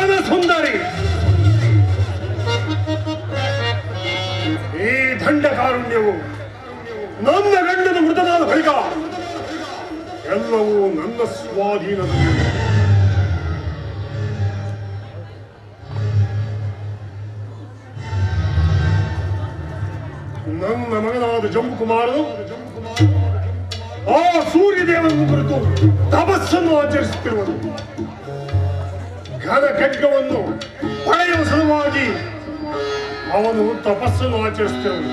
ಭುವನ ಸುಂದರಿ ಈ ದಂಡಕಾರುಣ್ಯವು ನನ್ನ ಗಂಡನ ಮೃತನಾದ ಬಳಿಕ ಎಲ್ಲವೂ ನನ್ನ ಸ್ವಾಧೀನದಲ್ಲಿ. ನನ್ನ ಮಗನಾದ ಜಂಬುಕುಮಾರನು ಆ ಸೂರ್ಯದೇವನನ್ನು ಕುರಿತು ತಪಸ್ಸನ್ನು ಆಚರಿಸುತ್ತಿರುವನು. ಘನ ಖಡ್ಗವನ್ನು ಪಡೆಯುವ ಸಲುವಾಗಿ ಅವನು ತಪಸ್ಸನ್ನು ಆಚರಿಸುತ್ತಿರುವನು.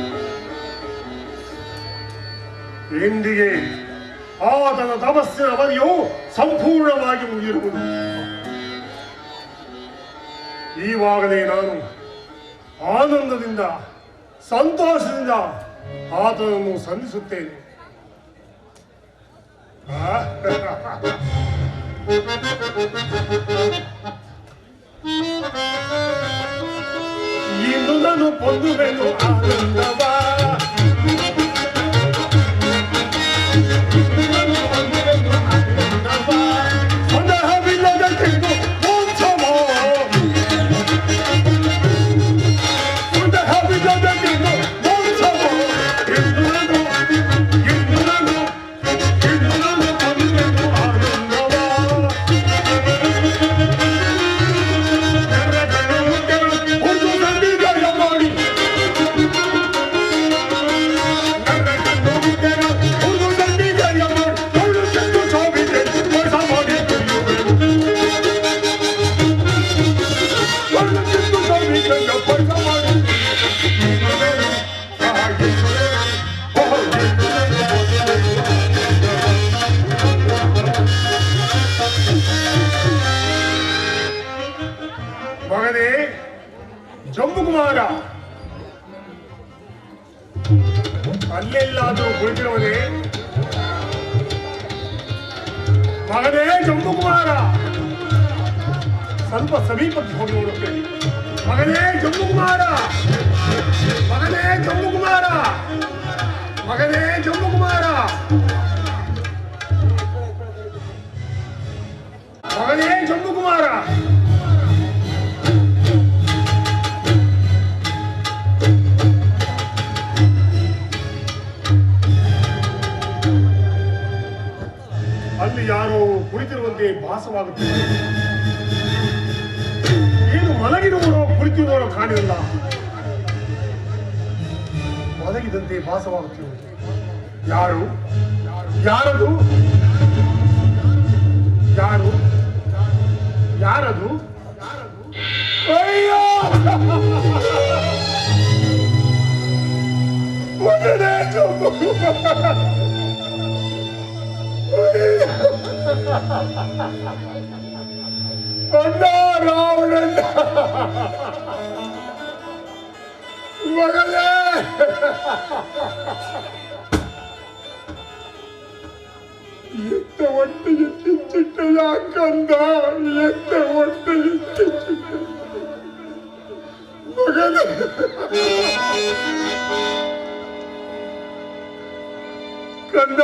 ಇಂದಿಗೆ ಆತನ ತಪಸ್ಸಿನ ಅವಧಿಯು ಸಂಪೂರ್ಣವಾಗಿ ಮುಗಿದಿರುವುದು. ಈವಾಗಲೇ ನಾನು ಆನಂದದಿಂದ ಸಂತೋಷದಿಂದ ಆತನನ್ನು ಸಂಧಿಸುತ್ತೇನೆ. ಇಂದು ನಾನು ಪೊಂದುವೆನು ಆನಂದವ ಮಗನೇ ಜಂಬುಕುಮಾರ, ಅಲ್ಲೆಲ್ಲಾದರೂ ಕುಳಿತಿರುವನೇ? ಮಗನೇ ಜಂಬುಕುಮಾರ, ಸ್ವಲ್ಪ ಸಮೀಪಕ್ಕೆ ಹೋಗಿ ನೋಡುತ್ತೇನೆ. ಮಗನೇ ಜಂಬುಕುಮಾರ, ಮಗನೇ ಜಂಬುಕುಮಾರ, ಮಗನೇ ಜಂಬುಕುಮಾರ, ಮಗನೇ ಜಂಬುಕುಮಾರ. ಅಲ್ಲಿ ಯಾರೋ ಕುಳಿತಿರುವಂತೆ ಭಾಸವಾಗುತ್ತಿದೆ. ಏನು ಮಲಗಿರುವರೋ ಕುಳಿತಿರುವರೋ ಕಾಣಿಲ್ಲ, ಮಲಗಿದಂತೆ ಭಾಸವಾಗುತ್ತಿರುವುದು. ಯಾರು? ಯಾರದು? ಯಾರು? ಯಾರದು? ಅಯ್ಯೋ ಮಗನೇ ಜಂಬುಕುಮಾರ, ಅಣ್ಣ ರಾವಣಣ್ಣ, ಮಗನೇ ಎತ್ತ ಒಟ್ಟಿಗೆ ಚಿಚ್ಚಿಟ್ಟ ಯಾಕಂದ, ಎತ್ತ ಒಟ್ಟಿಗೆ ಚಿಚ್ಚಿಟ್ಟ ಮಗನೇ. ಕಂದ,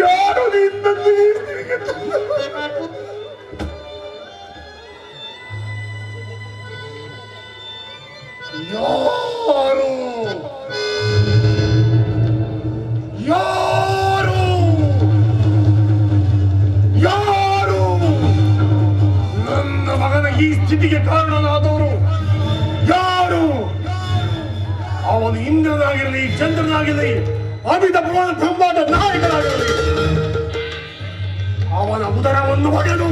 ಯಾರು ನಿನ್ನನ್ನು ತಿರುಗಿ ಯಾರು? ಯಾರು? ಯಾರು? ನನ್ನ ಮಗನ ಈ ಸ್ಥಿತಿಗೆ ಕಾರಣನಾದವರು ಯಾರು? ಅವನು ಇಂದ್ರನಾಗಿರಲಿ, ಚಂದ್ರನಾಗಿರಲಿ, ಅಮಿತ ಬ್ರಹ್ಮಾಂಡ ನಾಯಕನಾಗಿರಲಿ, ಅವನ ಉದರವನ್ನು ಹೊಡೆದು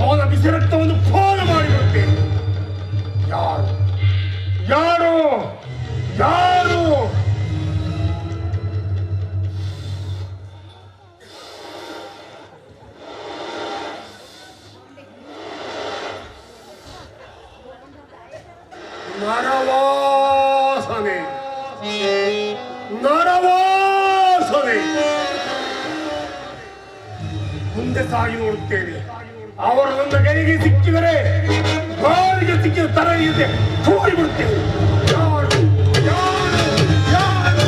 ಅವನ ಬಿಸಿರಕ್ತವನ್ನು ಪಾನ ಮಾಡಿಬಿಡುತ್ತೇನೆ. ಯಾರು? ಯಾರು? ಯಾರು? ನರವಾಸನೆ, ನರವಾಸನೆ. ಮುಂದೆ ಸಾಗಿ ನೋಡುತ್ತೇನೆ. ಅವರು ನನ್ನ ಕೈಗೆ ಸಿಕ್ಕಿದರೆ, ಕಾಲಿಗೆ ಸಿಕ್ಕಿದ ತಲೆಗೆ ತೋರಿಬಿಡುತ್ತೇನೆ. ಯಾರು? ಯಾರು? ಯಾರು?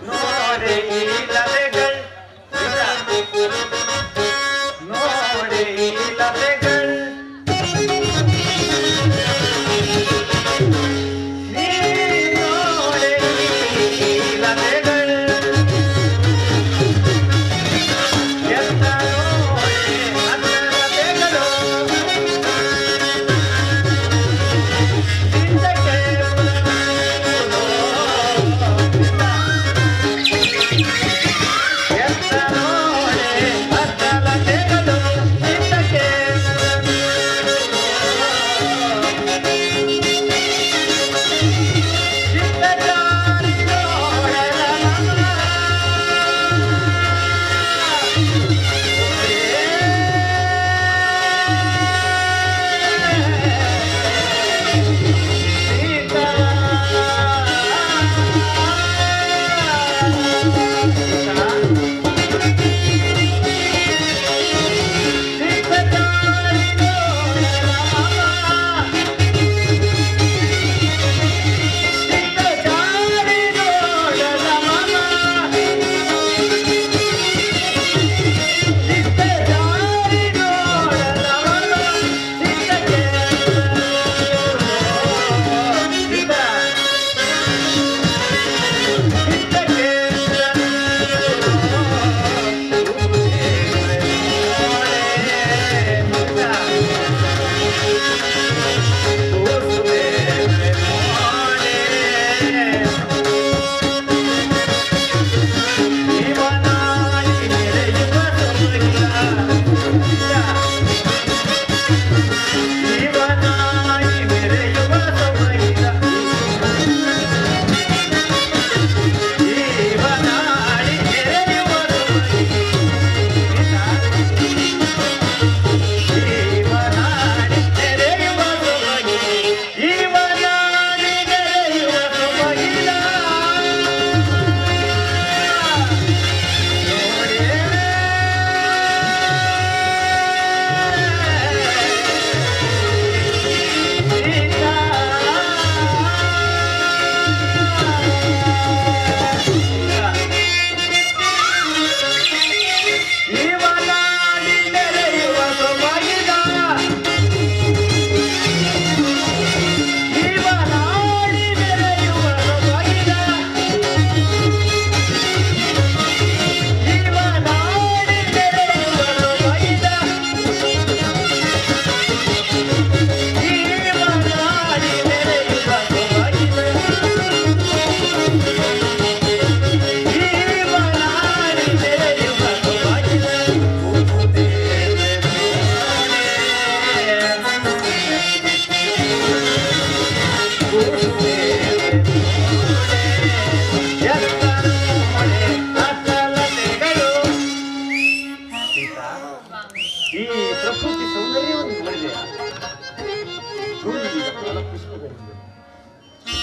ನೋಡೆ ಈ ಲತೆಗಳು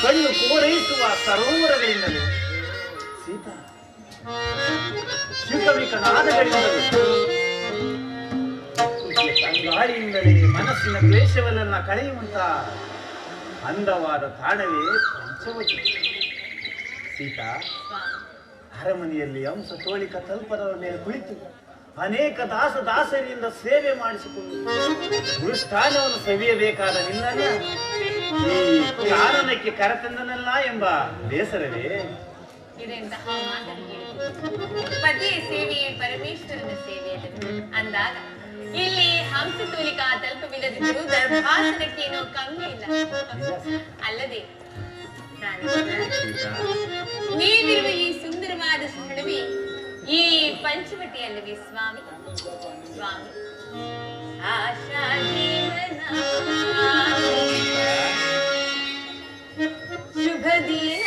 ಕಣ್ಣು ಕೋರೈಸುವ ಸರೋವರಗಳಿಂದಲೂ ಸೀತಾ ಶಿಖವಿಕನಾದಗಳಿಂದಲೂ ತಂಗಾಳಿಯಿಂದಲೇ ಮನಸ್ಸಿನ ದ್ವೇಷವನ್ನೆಲ್ಲ ಕಳೆಯುವಂತ ಅಂದವಾದ ತಾಣವೇ ಪಂಚವಟಿ. ಸೀತಾ ಅರಮನೆಯಲ್ಲಿ ಅಂಶ ತೋಳಿಕ ತಲ್ಪದವರ ಮೇಲೆ ಕುಳಿತು ಅನೇಕ ದಾಸರಿಂದ ಸೇವೆ ಮಾಡಿಸಿಕೊಂಡು ಗುರುಸ್ಥಾನವನ್ನು ಸವಿಯಬೇಕಾದ ನಿನ್ನನ್ನ ಈ ಕಾರಣಕ್ಕೆ ಕರೆತಂದನಲ್ಲ ಎಂಬ ಬೇಸರವೇ? ಪತಿಯ ಸೇವೆಯೇ ಪರಮೇಶ್ವರನ ಸೇವೆ ಅಂದಾಗ ಇಲ್ಲಿ ಹಂಸತೂಲಿಕಾ ತಲ್ಪವಿಲ್ಲದಿದ್ದರೂ ದರ್ಭಾಸನಕ್ಕೇನೋ ಕಮ್ಮಿ ಇಲ್ಲ ಅಲ್ಲದೆ ನೀವಿರುವ ಈ ಸುಂದರವಾದ ಸ್ಥಳವೇ ಈ ಪಂಚವಟಿ ಅಲ್ಲವೇ ಸ್ವಾಮಿ? ಸ್ವಾಮಿ ಆಶಾ ಜೀವನ ಶುಭ ದಿನ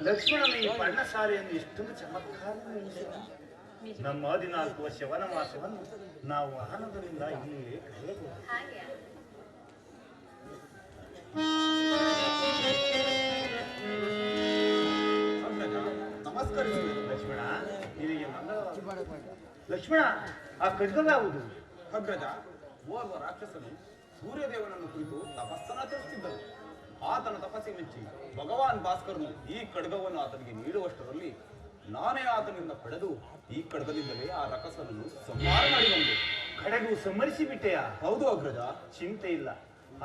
ಲಕ್ಷ್ಮಣನ ಈ ಪರ್ಣಶಾಲೆಯನ್ನು ಎಷ್ಟೊಂದು ಚಮತ್ಕಾರ ನಮ್ಮ 14 ವರ್ಷ ವನವಾಸವನ್ನು ನಾವು ಆನಂದದಿಂದ ಇಲ್ಲಿಯೇ ಕಳೆಯಬಹುದು. ಹಾಗೆ ನಮಸ್ಕರಿಸುವೆ ಲಕ್ಷ್ಮಣ, ನಿನಗೆ ಮಂಗಳವಾರ. ಲಕ್ಷ್ಮಣ, ಆ ಖಡ್ಗವಾವುದು? ಅಗ್ರಜ, ಓರ್ವ ರಾಕ್ಷಸನು ಸೂರ್ಯದೇವನನ್ನು ಕುರಿತು ತಪಸ್ಸನ್ನಾಚರಿಸುತ್ತಿದ್ದನು. ಆತನ ತಪಸ್ಸಿಗೆ ಮೆಚ್ಚಿ ಭಗವಾನ್ ಭಾಸ್ಕರನು ಈ ಖಡ್ಗವನ್ನು ಆತನಿಗೆ ನೀಡುವಷ್ಟರಲ್ಲಿ ನಾನೇ ಆತನಿಂದ ಪಡೆದು ಈ ಖಡ್ಗದಿಂದಲೇ ಆ ರಕ್ಕಸನನ್ನು ಸಂಹಾರ ಮಾಡಿಕೊಂಡೆ. ಖಡ್ಗವು ಸಂಹರಿಸಿ ಬಿಟ್ಟೆಯಾ? ಹೌದು ಅಗ್ರಜ. ಚಿಂತೆ ಇಲ್ಲ.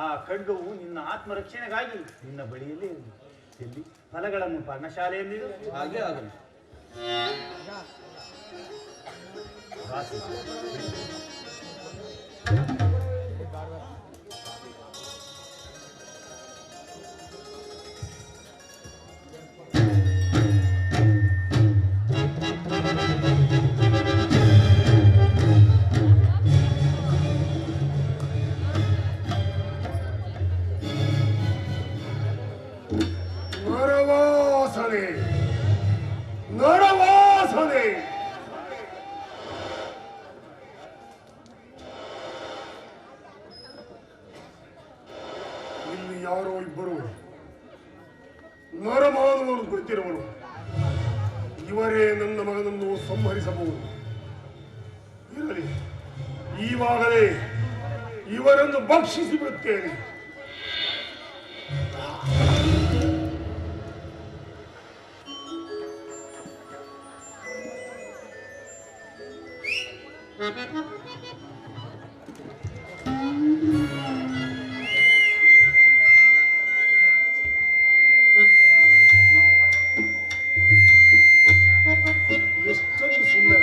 ಆ ಖಡ್ಗವು ನಿನ್ನ ಆತ್ಮರಕ್ಷಣೆಗಾಗಿ ನಿನ್ನ ಬಳಿಯಲ್ಲೇ ಇರಲಿ. ಎಲ್ಲಿ ಫಲಗಳನ್ನು ಪರ್ಣಶಾಲೆಯಲ್ಲಿ ಹಾಗೆ ಆಗಲಿ. ವಾಸಿ. ನರವಾಸನೆ ನರವಾಸನೆ. ಇಲ್ಲಿ ಯಾರೋ ಇಬ್ಬರು ನರಮಾನವನ್ನು ಕುಳಿತಿರುವರು. ಇವರೇ ನನ್ನ ಮಗನನ್ನು ಸಂಹರಿಸಬಹುದು. ಇರಲಿ, ಈವಾಗಲೇ ಇವರನ್ನು ಭಕ್ಷಿಸಿ ಬಿಡುತ್ತೇನೆ. ಎಷ್ಟೊಂದು ಸುಂದರ,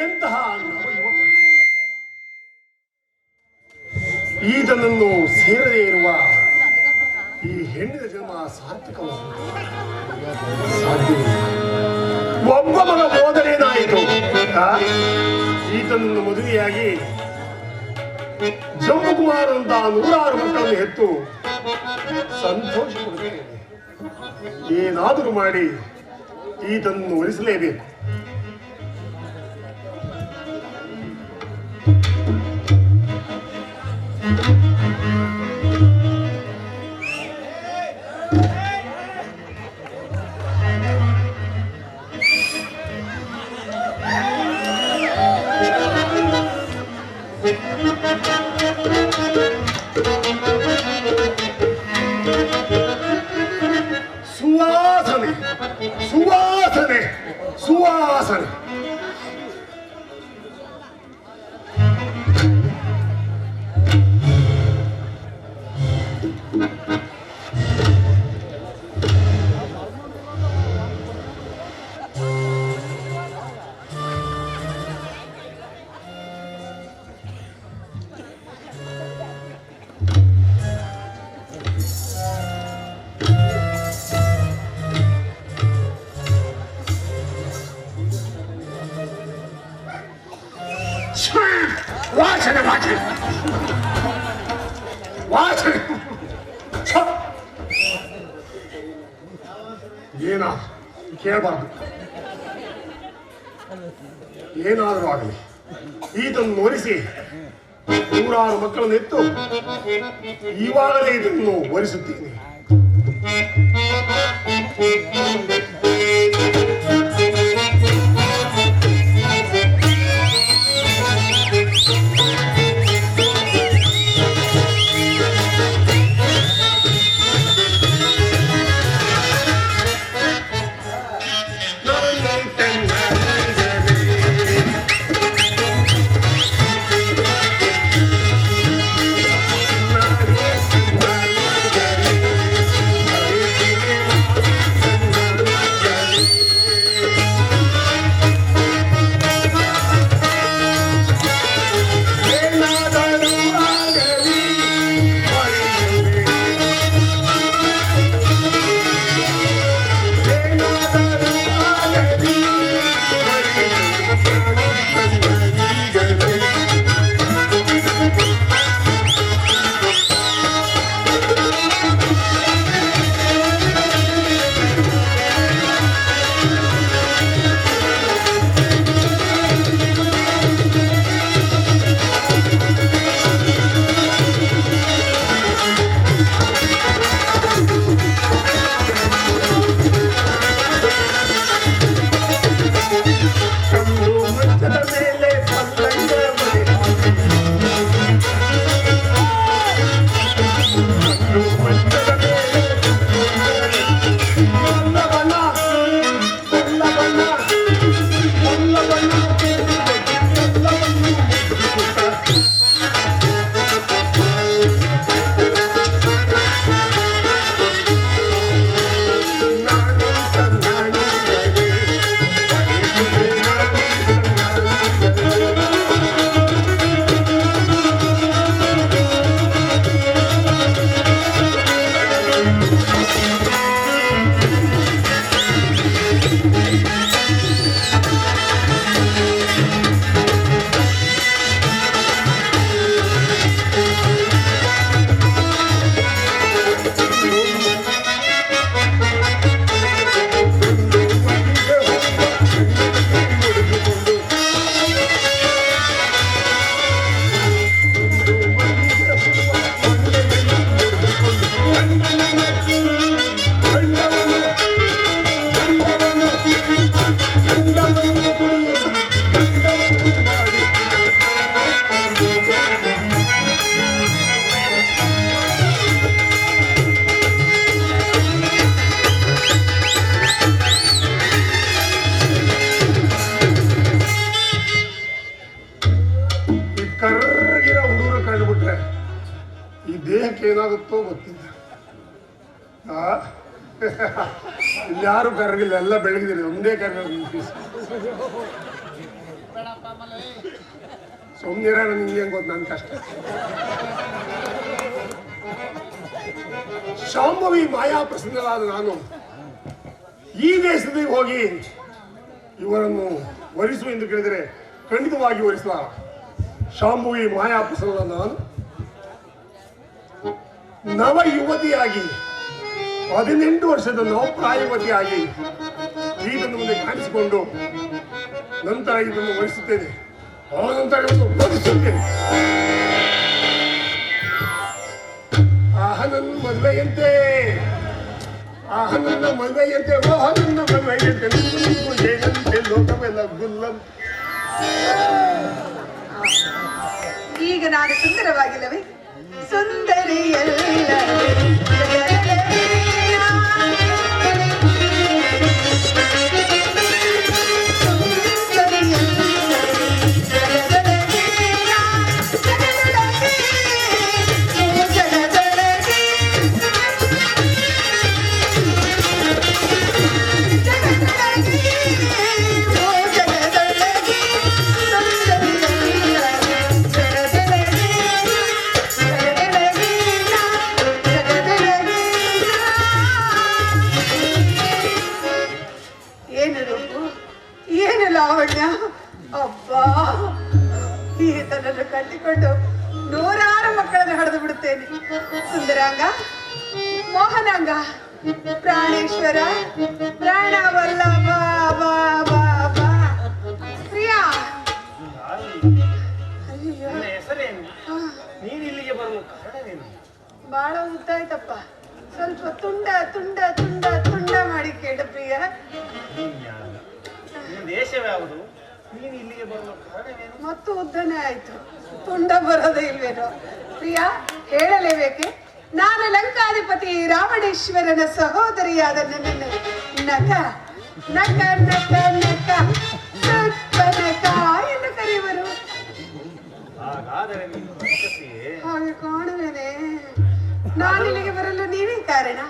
ಎಂತಹ ನವಯುವಕ. ಈತನನ್ನು ಸೇರದೇ ಇರುವ ಈ ಹೆಣ್ಣಿನ ಜನ್ಮ ಸಾರ್ಥಕವಾದ ಸಾಧ್ಯವಿಲ್ಲ. ಒಬ್ಬ ಮಗ ಹೋದರೇನಾಯಿತು? ಈತನನ್ನು ಮದುವೆಯಾಗಿ ಜಂಬುಕುಮಾರಂತಹ 106 ಮಕ್ಕಳನ್ನು ಹೆತ್ತು ಸಂತೋಷ ಪಡುತ್ತೇನೆ. ಏನಾದರೂ ಮಾಡಿ ಈತನನ್ನು ಒಲಿಸಲೇಬೇಕು. ಸುವಾಸನೆ ಸುವಾಸನೆ ಸುವಾಸನೆ. ವಾಸನೆ ವಾಸನೆ ವಾಸನೆ. ಏನ ಕೇಳಬಾರ್ದು. ಏನಾದರೂ ಆಗಲಿ, ಈತನ್ನು ಒರೆಸಿ 106 ಮಕ್ಕಳನ್ನು ಎತ್ತು ಇವಾಗಲೇ ಇದನ್ನು ಒರೆಸುತ್ತೇನೆ. ದೇಹಕ್ಕೆ ಏನಾಗುತ್ತೋ ಗೊತ್ತಿಲ್ಲ. ಇಲ್ಲಿ ಯಾರು ಕರಗಿಲ್ಲ, ಎಲ್ಲ ಬೆಳಗಿದ್ದೀರಿ, ಒಂದೇ ಕರಗ ಸುಮ್ಮನೆ ನಿಂಗೆ ಹೆಂಗ್ ಗೊತ್ತು ನನ್ನ ಕಷ್ಟ. ಶಾಂಭವಿ ಮಾಯಾ ಪ್ರಸನ್ನರಾದ ನಾನು ಈ ದೇಶದಲ್ಲಿ ಹೋಗಿ ಇವರನ್ನು ವರಿಸು ಎಂದು ಕೇಳಿದರೆ ಖಂಡಿತವಾಗಿ ವರಿಸುವ. ಶಾಂಭವಿ ಮಾಯಾ ಪ್ರಸನ್ನ ನಾನು ನವ ಯುವತಿಯಾಗಿ 18 ವರ್ಷದ ನವಪ್ರಾಯವತಿಯಾಗಿ ಇದನ್ನು ಮುಂದೆ ಕಾಣಿಸಿಕೊಂಡು ನಂತರ ಇದನ್ನು ವಹಿಸುತ್ತೇನೆ. ಆ ನಂತರ ಇದನ್ನು ಬೋಧಿಸುತ್ತೇನೆ. ಆಹ ನನ್ನ ಮದುವೆಯಂತೆ, ಆಹ ನನ್ನ ಮದುವೆಯಂತೆ, ಓಹ ನನ್ನ ಮದುವೆಯಂತೆ, ಏನಂತೆ ಲೋಕವೆಲ್ಲ ಗುಲ್ಲಂತೆ. ಈಗ ನಾನು ಸುಂದರವಾಗಿಲ್ಲವೇ? ಸುಂದರಿಯಲ್ಲ ಅಬ್ಬಾ, ಈತನನ್ನು ಕಟ್ಟಿಕೊಂಡು 100 ಮಕ್ಕಳನ್ನು ಹಡೆದು ಬಿಡುತ್ತೇನೆ. ಸುಂದರಾಂಗ, ಮೋಹನಾಂಗ, ಪ್ರಾಣೇಶ್ವರ, ಪ್ರಾಣವಲ್ಲಭ, ಬಾ ಬಾ ಬಾ ಪ್ರಿಯಾ. ಅಯ್ಯೋ, ಹೆಸರೇನು? ನೀನು ಇಲ್ಲಿಗೆ ಬರುವ ಕಾರಣವೇನು? ಬಾಳ ಉದ್ದಾಯ್ತಪ್ಪ. ಸ್ವಲ್ಪ ತುಂಡ ತುಂಡ ತುಂಡ ತುಂಡ ಮಾಡಿ ಕೇಳು ಪ್ರಿಯ. ದೇಶವ್ಯಾವುದು? ನೀನು ಇಲ್ಲಿಗೆ ಬರುವ ಕಾರಣವೇನು? ಮತ್ತು ಉದ್ದನೇ ಆಯ್ತು, ತುಂಡ ಬರೋದೇ ಇಲ್ವೇನೋ. ಪ್ರಿಯಾ, ಹೇಳಲೇಬೇಕೆ? ನಾನು ಲಂಕಾಧಿಪತಿ ರಾವಣೇಶ್ವರನ ಸಹೋದರಿಯಾದ ನನ್ನನ್ನು ನಕ ನಕ ನಕ ನಕ ನಕ ಎಂದು ಕರೆಯುವರು. ಹಾಗಾದರೆ ನೀನು ರಾಕ್ಷಸಿಯೇ? ಹಾಗೆ ಕಾಣುವೇನೆ. ನಾನಿಲ್ಲಿಗೆ ಬರಲು ನೀವೇ ಕಾರಣ.